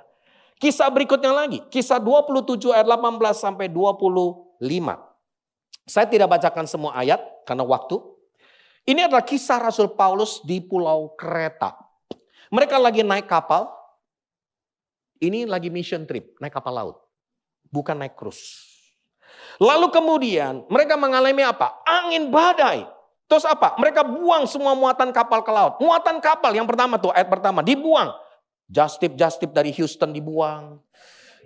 Kisah berikutnya lagi, kisah 27 ayat 18 sampai 25. Saya tidak bacakan semua ayat karena waktu. Ini adalah kisah Rasul Paulus di Pulau Kreta. Mereka lagi naik kapal. Ini lagi mission trip, naik kapal laut. Bukan naik cruise. Lalu kemudian mereka mengalami apa? Angin badai. Terus apa? Mereka buang semua muatan kapal ke laut. Muatan kapal yang pertama tuh, ayat pertama, dibuang. Just tip dari Houston dibuang.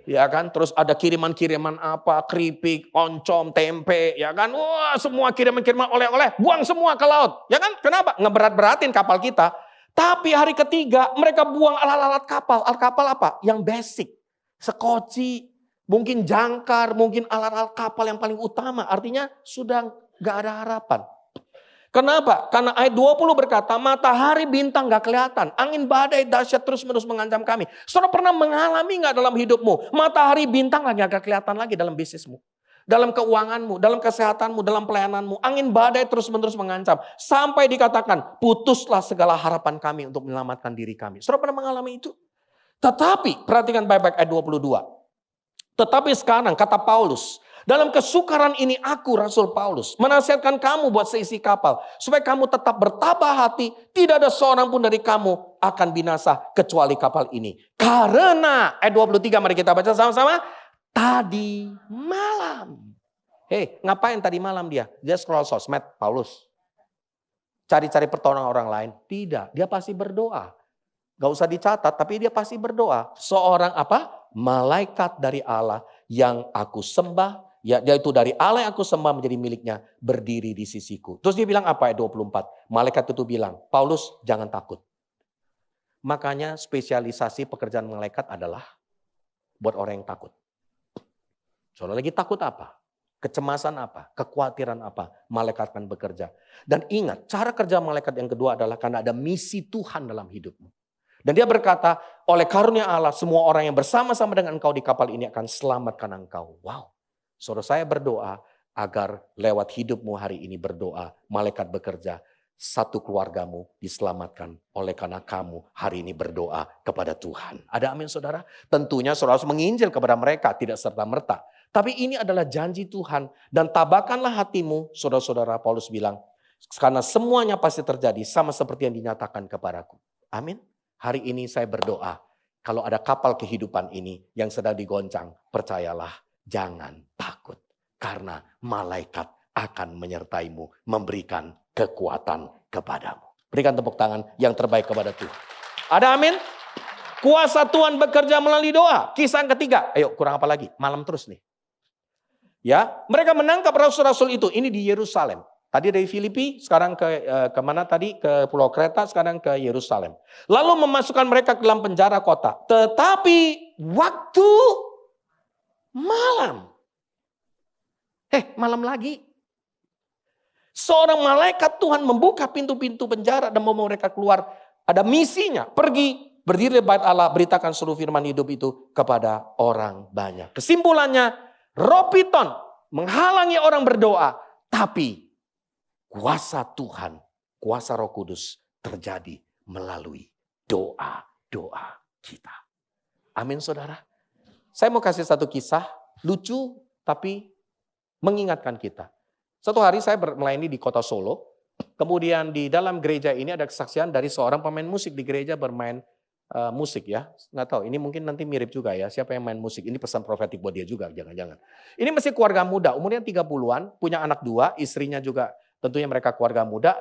Ya kan, terus ada kiriman-kiriman apa, keripik, oncom, tempe, ya kan. Wah, semua kiriman-kiriman oleh-oleh, buang semua ke laut. Ya kan, kenapa? Ngeberat-beratin kapal kita. Tapi hari ketiga mereka buang alat-alat kapal. Alat kapal apa? Yang basic. Sekoci, mungkin jangkar, mungkin alat-alat kapal yang paling utama. Artinya sudah gak ada harapan. Kenapa? Karena ayat 20 berkata, matahari bintang gak kelihatan. Angin badai dahsyat terus-menerus mengancam kami. Saudara pernah mengalami gak dalam hidupmu? Matahari bintang lagi gak kelihatan lagi dalam bisnismu. Dalam keuanganmu, dalam kesehatanmu, dalam pelayananmu. Angin badai terus-menerus mengancam. Sampai dikatakan, putuslah segala harapan kami untuk menyelamatkan diri kami. Saudara pernah mengalami itu? Tetapi, perhatikan baik-baik ayat 22. Tetapi sekarang, kata Paulus, dalam kesukaran ini aku, Rasul Paulus, menasihatkan kamu buat seisi kapal. Supaya kamu tetap bertabah hati, tidak ada seorang pun dari kamu akan binasa kecuali kapal ini. Karena, ayat 23 mari kita baca sama-sama. Tadi malam. Hei, ngapain tadi malam dia? Dia scroll sosmed, Paulus. Cari-cari pertolongan orang lain. Tidak, dia pasti berdoa. Gak usah dicatat, tapi dia pasti berdoa. Seorang apa? Malaikat dari Allah yang aku sembah. Ya, dia itu dari Allah yang aku sembah menjadi miliknya. Berdiri di sisiku. Terus dia bilang apa ayat 24? Malaikat itu bilang, Paulus jangan takut. Makanya spesialisasi pekerjaan malaikat adalah buat orang yang takut. Soalnya lagi takut apa? Kecemasan apa? Kekhawatiran apa? Malaikat akan bekerja. Dan ingat, cara kerja malaikat yang kedua adalah karena ada misi Tuhan dalam hidupmu. Dan dia berkata, oleh karunia Allah, semua orang yang bersama-sama dengan engkau di kapal ini akan selamatkan engkau. Wow. Saudara saya berdoa agar lewat hidupmu hari ini berdoa, malaikat bekerja, satu keluargamu diselamatkan oleh karena kamu hari ini berdoa kepada Tuhan. Ada amin saudara? Tentunya saudara harus menginjil kepada mereka, tidak serta-merta. Tapi ini adalah janji Tuhan. Dan tabakanlah hatimu, saudara-saudara. Paulus bilang, karena semuanya pasti terjadi sama seperti yang dinyatakan kepadaku. Amin. Hari ini saya berdoa, kalau ada kapal kehidupan ini yang sedang digoncang, percayalah, jangan takut. Karena malaikat akan menyertaimu, memberikan kekuatan kepadamu. Berikan tepuk tangan yang terbaik kepada Tuhan. Ada amin? Kuasa Tuhan bekerja melalui doa. Kisah yang ketiga. Ayo kurang apa lagi? Malam terus nih. Ya, mereka menangkap rasul-rasul itu. Ini di Yerusalem. Tadi dari Filipi, sekarang ke mana tadi? Ke Pulau Kreta, sekarang ke Yerusalem. Lalu memasukkan mereka ke dalam penjara kota. Tetapi waktu malam. Malam lagi. Seorang malaikat Tuhan membuka pintu-pintu penjara dan mau mereka keluar. Ada misinya, pergi berdiri di bait Allah, beritakan seluruh firman hidup itu kepada orang banyak. Kesimpulannya, Roh Piton menghalangi orang berdoa, tapi kuasa Tuhan, kuasa Roh Kudus terjadi melalui doa-doa kita. Amin saudara. Saya mau kasih satu kisah lucu tapi mengingatkan kita. Satu hari saya melayani di kota Solo. Kemudian di dalam gereja ini ada kesaksian dari seorang pemain musik di gereja bermain musik ya. Nggak tahu, ini mungkin nanti mirip juga ya. Siapa yang main musik, ini pesan profetik buat dia juga, jangan-jangan. Ini masih keluarga muda, umurnya 30-an, punya anak 2, istrinya juga tentunya mereka keluarga muda.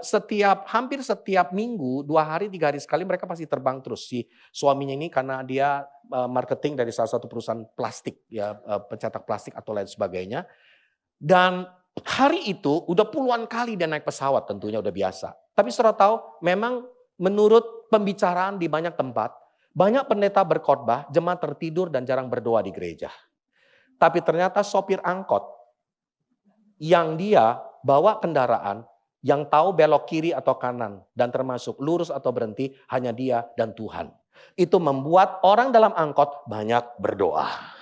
Hampir setiap minggu, 2 hari, 3 hari sekali mereka pasti terbang terus. Si suaminya ini karena dia marketing dari salah satu perusahaan plastik, ya pencetak plastik atau lain sebagainya. Dan hari itu udah puluhan kali dia naik pesawat, tentunya udah biasa. Tapi saudara tahu, memang menurut pembicaraan di banyak tempat, banyak pendeta berkhotbah, jemaat tertidur dan jarang berdoa di gereja. Tapi ternyata sopir angkot yang dia bawa kendaraan, yang tahu belok kiri atau kanan, dan termasuk lurus atau berhenti, hanya dia dan Tuhan. Itu membuat orang dalam angkot banyak berdoa.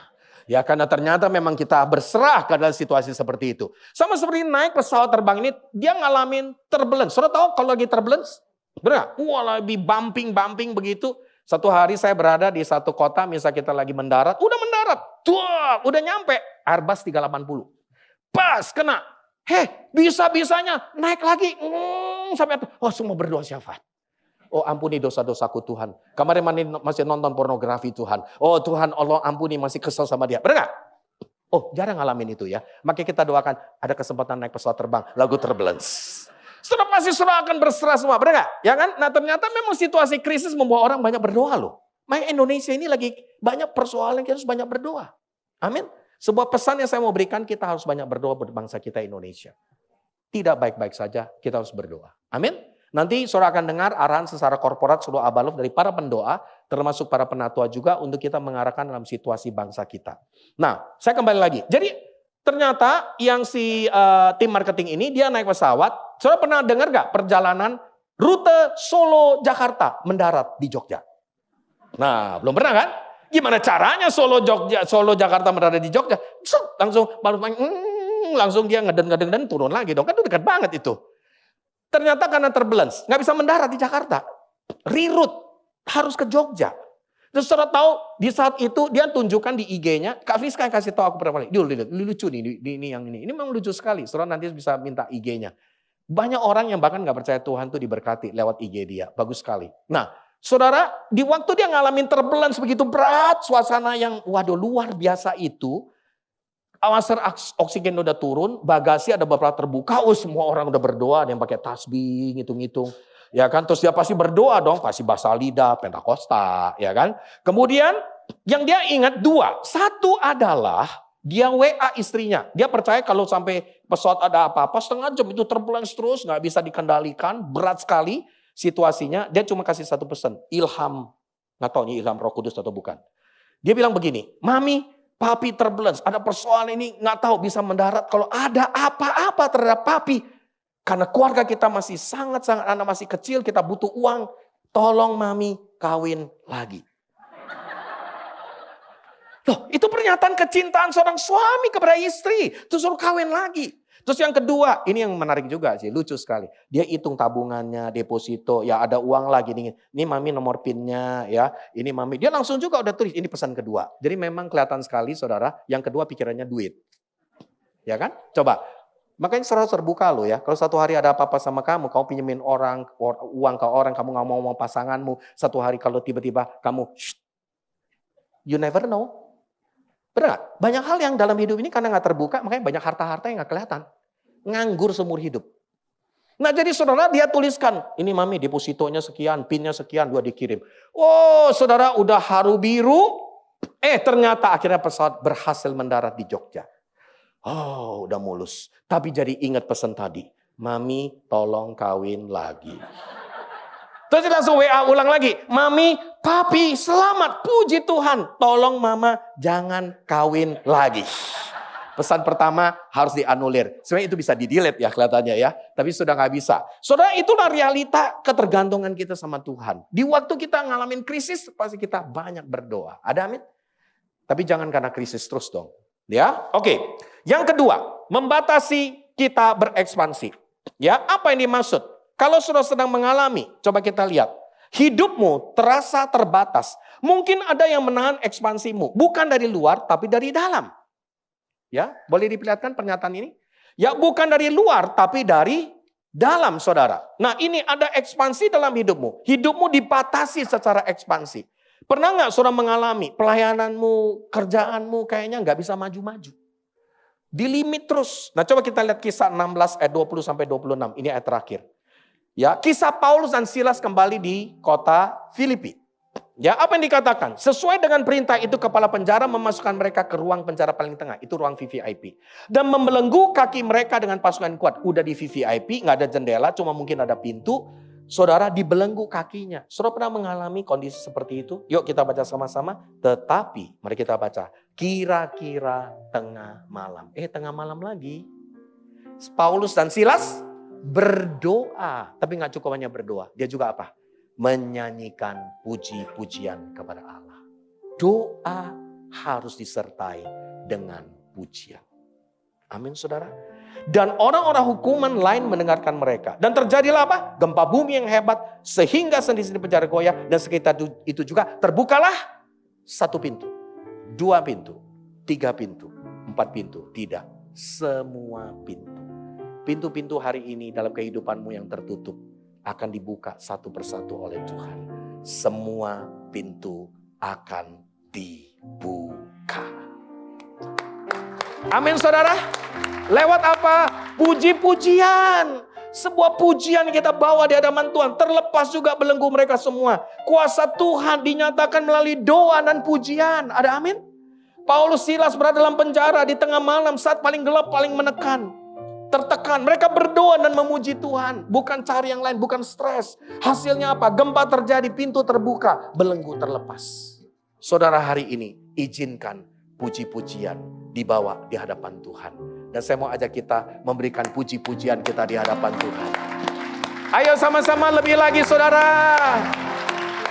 Ya karena ternyata memang kita berserah ke dalam situasi seperti itu. Sama seperti naik pesawat terbang ini, dia ngalamin turbulence. Saudara tahu kalau lagi turbulence? Benar? Lebih bumping begitu. Satu hari saya berada di satu kota, misalnya kita lagi mendarat. Udah nyampe. Airbus 380. Pas kena. Bisa-bisanya naik lagi. Sampai semua berdoa syafaat. Oh ampuni dosa-dosaku Tuhan. Kemarin masih nonton pornografi Tuhan. Oh Tuhan Allah ampuni masih kesel sama dia. Benar gak? Oh jarang ngalamin itu ya. Makanya kita doakan ada kesempatan naik pesawat terbang. Lagu turbulence. Setelah pasti saudara akan berserah semua. Benar gak? Ya kan? Nah ternyata memang situasi krisis membawa orang banyak berdoa loh. Makanya Indonesia ini lagi banyak persoalan kita harus banyak berdoa. Amin. Sebuah pesan yang saya mau berikan, kita harus banyak berdoa buat bangsa kita Indonesia. Tidak baik-baik saja, kita harus berdoa. Amin. Nanti saudara akan dengar arahan secara korporat seluruh Abalov dari para pendoa, termasuk para penatua juga untuk kita mengarahkan dalam situasi bangsa kita. Nah, saya kembali lagi. Jadi ternyata yang si tim marketing ini dia naik pesawat, Saudara pernah dengar gak perjalanan rute Solo Jakarta mendarat di Jogja? Nah, belum pernah kan? Gimana caranya Solo Jakarta mendarat di Jogja? Langsung dia ngeden turun lagi dong. Kan itu dekat banget itu. Ternyata karena turbulence, nggak bisa mendarat di Jakarta. Reroute, harus ke Jogja. Terus saudara tahu di saat itu dia tunjukkan di IG-nya, Kak Friska yang kasih tahu aku pertama kali. Dia lucu nih, ini yang ini. Ini memang lucu sekali. Saudara nanti bisa minta IG-nya. Banyak orang yang bahkan nggak percaya Tuhan tuh diberkati lewat IG dia. Bagus sekali. Nah, saudara, di waktu dia ngalamin turbulence begitu berat, suasana yang waduh luar biasa itu, awasan oksigen udah turun, bagasi ada beberapa terbuka, semua orang udah berdoa, ada yang pakai tasbih, ngitung-ngitung. Ya kan, terus dia pasti berdoa dong, pasti bahasa lidah, Pentakosta, ya kan. Kemudian yang dia ingat dua, satu adalah dia WA istrinya. Dia percaya kalau sampai pesawat ada apa-apa, setengah jam itu turbulence terus, nggak bisa dikendalikan, berat sekali situasinya. Dia cuma kasih satu pesan, ilham, nggak tahu ini ilham Roh Kudus atau bukan. Dia bilang begini, Mami, Papi turbulence, ada persoalan ini nggak tahu bisa mendarat kalau ada apa-apa terhadap Papi. Karena keluarga kita masih sangat-sangat, anak masih kecil, kita butuh uang. Tolong Mami kawin lagi. Loh, itu pernyataan kecintaan seorang suami kepada istri. Terus suruh kawin lagi. Terus yang kedua, ini yang menarik juga sih, lucu sekali. Dia hitung tabungannya, deposito, ya ada uang lagi. Ini Mami nomor PIN-nya, ya. Ini Mami, dia langsung juga udah tulis, ini pesan kedua. Jadi memang kelihatan sekali saudara, yang kedua pikirannya duit. Ya kan? Coba. Makanya saudara terbuka loh ya. Kalau satu hari ada apa-apa sama kamu pinjemin uang ke orang, kamu gak mau pasanganmu. Satu hari kalau tiba-tiba kamu, you never know. Benar gak? Banyak hal yang dalam hidup ini karena gak terbuka, makanya banyak harta-harta yang gak kelihatan. Nganggur seumur hidup. Nah jadi saudara dia tuliskan, ini Mami depositonya sekian, pinnya sekian, dua dikirim. Oh saudara udah haru biru, ternyata akhirnya pesawat berhasil mendarat di Jogja. Oh udah mulus, tapi jadi ingat pesan tadi, Mami tolong kawin lagi. Terus dia langsung WA ulang lagi, Mami, Papi selamat, puji Tuhan, tolong Mama jangan kawin lagi. Pesan pertama harus dianulir. Sebenarnya itu bisa di-delete ya kelihatannya ya. Tapi sudah nggak bisa. Saudara itulah realita ketergantungan kita sama Tuhan. Di waktu kita ngalamin krisis pasti kita banyak berdoa. Ada amin? Tapi jangan karena krisis terus dong. Ya, oke. Yang kedua, membatasi kita berekspansi. Ya, apa yang dimaksud? Kalau sudah sedang mengalami, coba kita lihat. Hidupmu terasa terbatas. Mungkin ada yang menahan ekspansimu. Bukan dari luar, tapi dari dalam. Ya, boleh diperlihatkan pernyataan ini? Ya, bukan dari luar, tapi dari dalam, saudara. Nah, ini ada ekspansi dalam hidupmu. Hidupmu dibatasi secara ekspansi. Pernah nggak saudara mengalami pelayananmu, kerjaanmu kayaknya nggak bisa maju-maju? Dilimit terus. Nah, coba kita lihat kisah 16 ayat 20 sampai 26. Ini ayat terakhir. Ya, kisah Paulus dan Silas kembali di kota Filipi. Ya, apa yang dikatakan? Sesuai dengan perintah itu kepala penjara memasukkan mereka ke ruang penjara paling tengah. Itu ruang VVIP. Dan membelenggu kaki mereka dengan pasukan kuat. Udah di VVIP, nggak ada jendela, cuma mungkin ada pintu. Saudara dibelenggu kakinya. Saudara pernah mengalami kondisi seperti itu? Yuk kita baca sama-sama. Tetapi, mari kita baca. Kira-kira tengah malam. Tengah malam lagi. Paulus dan Silas berdoa. Tapi nggak cukup hanya berdoa. Dia juga apa? Menyanyikan puji-pujian kepada Allah. Doa harus disertai dengan pujian. Amin saudara. Dan orang-orang hukuman lain mendengarkan mereka. Dan terjadilah apa? Gempa bumi yang hebat. Sehingga sendi-sendi penjara goyah. Dan sekitar itu juga terbukalah satu pintu. 2 pintu. 3 pintu. 4 pintu. Tidak. Semua pintu. Pintu-pintu hari ini dalam kehidupanmu yang tertutup. Akan dibuka satu persatu oleh Tuhan. Semua pintu akan dibuka. Amin saudara. Lewat apa? Puji-pujian. Sebuah pujian kita bawa di hadapan Tuhan. Terlepas juga belenggu mereka semua. Kuasa Tuhan dinyatakan melalui doa dan pujian. Ada amin? Paulus Silas berada dalam penjara di tengah malam saat paling gelap, paling menekan. Tertekan. Mereka berdoa dan memuji Tuhan. Bukan cari yang lain, bukan stres. Hasilnya apa? Gempa terjadi, pintu terbuka, belenggu terlepas. Saudara hari ini, izinkan puji-pujian dibawa di hadapan Tuhan. Dan saya mau ajak kita memberikan puji-pujian kita di hadapan Tuhan. Ayo sama-sama lebih lagi saudara.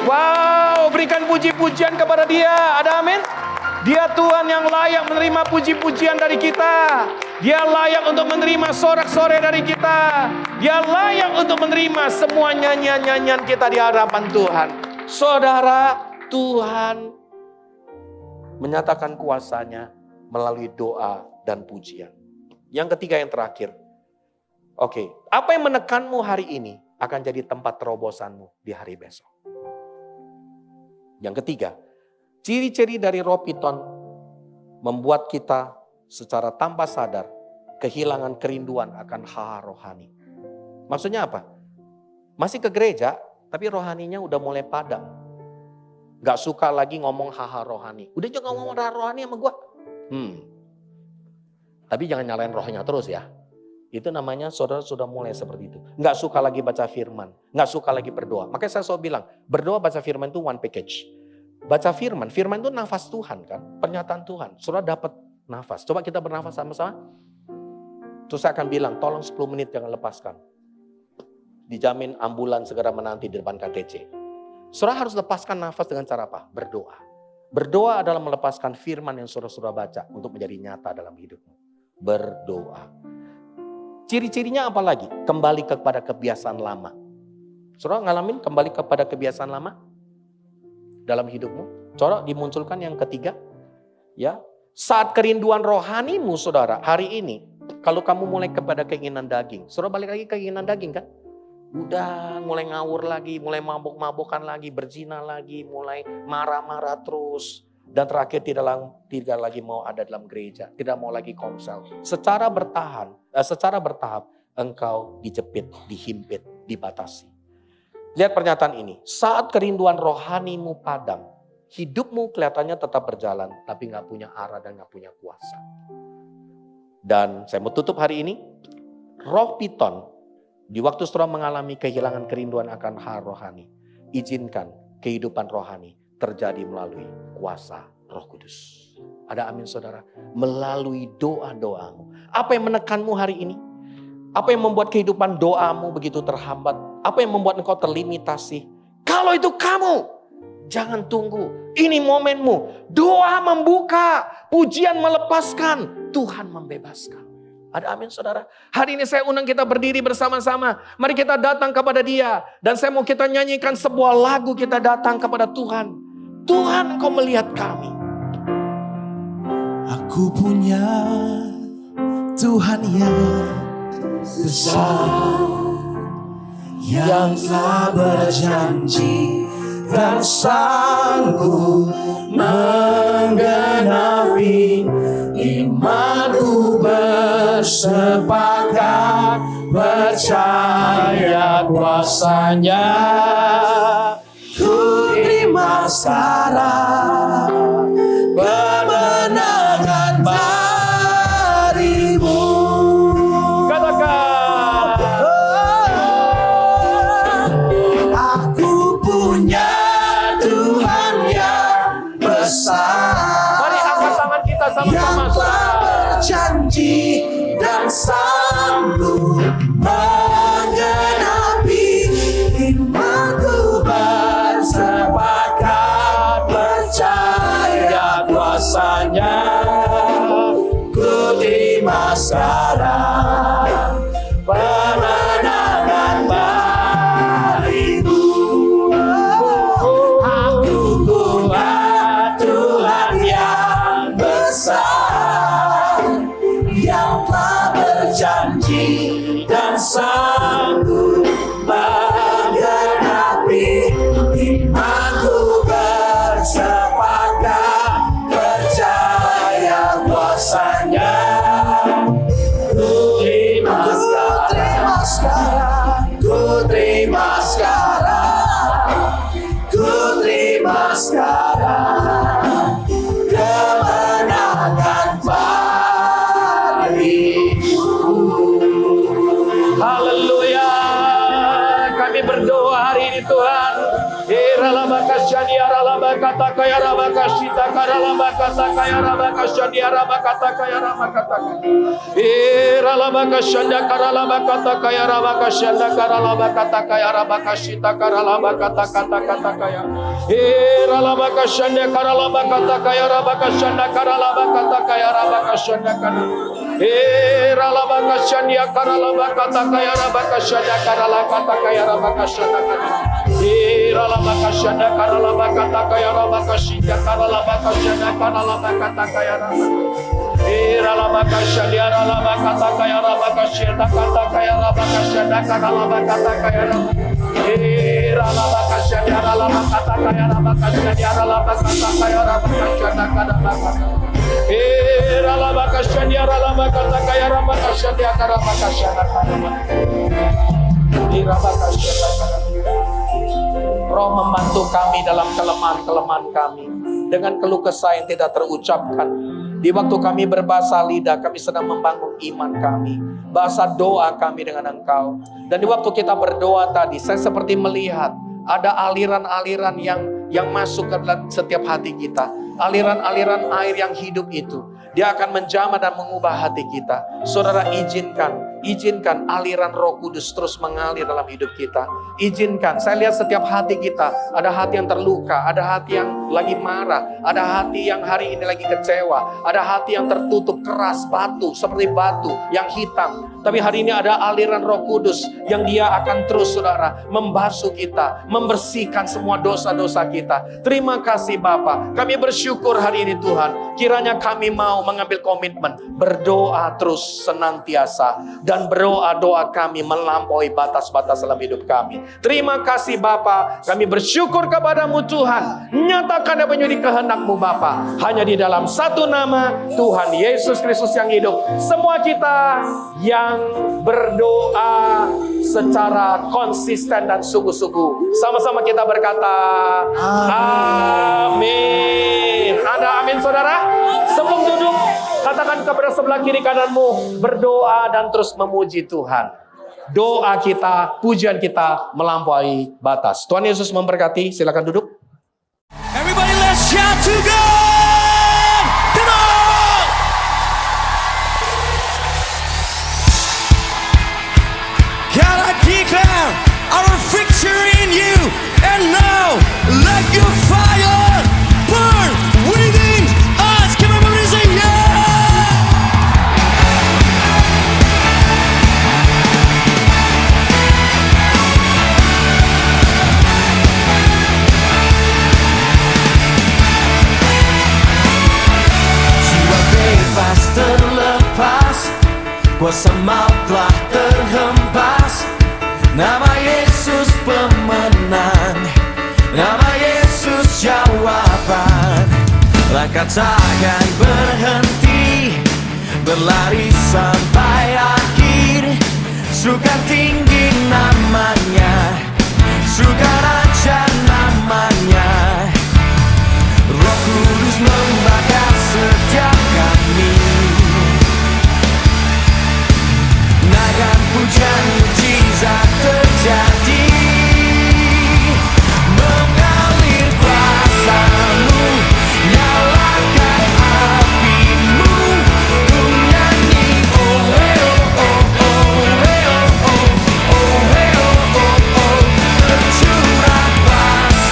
Wow, berikan puji-pujian kepada Dia. Ada amin? Dia Tuhan yang layak menerima puji-pujian dari kita. Dia layak untuk menerima sorak-sorai dari kita. Dia layak untuk menerima semua nyanyian-nyanyian kita di hadapan Tuhan. Saudara, Tuhan menyatakan kuasa-Nya melalui doa dan pujian. Yang ketiga, yang terakhir. Oke, apa yang menekanmu hari ini akan jadi tempat terobosanmu di hari besok. Yang ketiga, ciri-ciri dari Roh Piton membuat kita secara tanpa sadar kehilangan kerinduan akan hal rohani. Maksudnya apa? Masih ke gereja, tapi rohaninya udah mulai padam. Gak suka lagi ngomong hal rohani. Udah juga ngomong hal rohani sama gue. Tapi jangan nyalain rohnya terus ya. Itu namanya saudara sudah mulai seperti itu. Gak suka lagi baca firman. Gak suka lagi berdoa. Makanya saya selalu bilang, berdoa baca firman itu one package. Baca firman itu nafas Tuhan kan. Pernyataan Tuhan. Saudara dapat nafas. Coba kita bernafas sama-sama. Terus saya akan bilang, tolong 10 menit jangan lepaskan. Dijamin ambulan segera menanti di depan KTC. Saudara harus lepaskan nafas dengan cara apa? Berdoa. Berdoa adalah melepaskan firman yang saudara baca untuk menjadi nyata dalam hidupmu. Berdoa. Ciri-cirinya apa lagi? Kembali kepada kebiasaan lama. Saudara ngalamin kembali kepada kebiasaan lama dalam hidupmu? Saudara dimunculkan yang ketiga. Ya, saat kerinduan rohanimu saudara hari ini, kalau kamu mulai kepada keinginan daging, saudara balik lagi ke keinginan daging kan? Udah mulai ngawur lagi, mulai mabuk-mabukan lagi, berzina lagi, mulai marah-marah terus. Dan terakhir tidak lagi mau ada dalam gereja, tidak mau lagi komsel. Secara bertahap engkau dijepit, dihimpit, dibatasi. Lihat pernyataan ini, saat kerinduan rohanimu padam, hidupmu kelihatannya tetap berjalan, tapi gak punya arah dan gak punya kuasa. Dan saya mau tutup hari ini, Roh Piton, di waktu saudara mengalami kehilangan kerinduan akan hal rohani, izinkan kehidupan rohani terjadi melalui kuasa Roh Kudus. Ada amin saudara? Melalui doa-doamu. Apa yang menekanmu hari ini? Apa yang membuat kehidupan doamu begitu terhambat? Apa yang membuat engkau terlimitasi? Kalau itu kamu, jangan tunggu. Ini momenmu. Doa membuka, pujian melepaskan, Tuhan membebaskan. Ada amin saudara? Hari ini saya undang kita berdiri bersama-sama. Mari kita datang kepada Dia. Dan saya mau kita nyanyikan sebuah lagu, kita datang kepada Tuhan. Tuhan, Engkau melihat kami. Aku punya Tuhan yang besar, yang telah berjanji dan sanggup menggenapi. Imanku bersepakat percaya kuasa-Nya. Ku terima sekarang kemenangan darimu. Katakan. Aku punya Tuhan yang besar. Mari angkat tangan kita sama-sama. Yang telah berjanji dan sanggup menggenapi. Imanku bersepakat Roh membantu kami dalam kelemahan-kelemahan kami, dengan keluh kesah yang tidak terucapkan. Di waktu kami berbahasa lidah, kami sedang membangun iman kami, bahasa doa kami dengan Engkau. Dan di waktu kita berdoa tadi, saya seperti melihat ada aliran-aliran yang masuk ke dalam setiap hati kita. Aliran-aliran air yang hidup itu, dia akan menjamah dan mengubah hati kita. Saudara, izinkan aliran Roh Kudus terus mengalir dalam hidup kita. Izinkan, saya lihat setiap hati kita, ada hati yang terluka, ada hati yang lagi marah, ada hati yang hari ini lagi kecewa, ada hati yang tertutup keras, batu, seperti batu yang hitam. Tapi hari ini ada aliran Roh Kudus yang dia akan terus, saudara, membasuh kita, membersihkan semua dosa-dosa kita. Terima kasih Bapa, kami bersyukur hari ini Tuhan. Kiranya kami mau mengambil komitmen, berdoa terus senantiasa, dan berdoa kami melampaui batas-batas dalam hidup kami. Terima kasih Bapa, kami bersyukur kepadamu Tuhan. Nyatakan apa yang menjadi kehendak-Mu Bapa, hanya di dalam satu nama, Tuhan Yesus Kristus yang hidup. Semua kita yang berdoa secara konsisten dan sungguh-sungguh, sama-sama kita berkata amin. Ada amin saudara? Sebelum duduk, katakan kepada sebelah kiri kananmu, berdoa dan terus memuji Tuhan. Doa kita, pujian kita melampaui batas. Tuhan Yesus memberkati. Silakan duduk. Everybody let's shout to God. Come on. God, I declare our victory in you. And now let your fire burn within us. Come on, everybody say yeah. Jiwa bebas terlepas, kuasa maut telah terhempas. Nama Yesus pemenang, nama Yesus jawaban. Langkah takkan berhenti, berlari sampai akhir. Surga tinggi namanya, surga raja namanya. Roh Kudus membakar setiap kami. Naikkan pujian, mujizat terjadi. Mengalir kuasa-Mu, nyalakan api-Mu. Ku nyanyi oh hey oh oh oh hey oh oh oh hey oh oh oh. Tercurah kuasa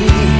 ini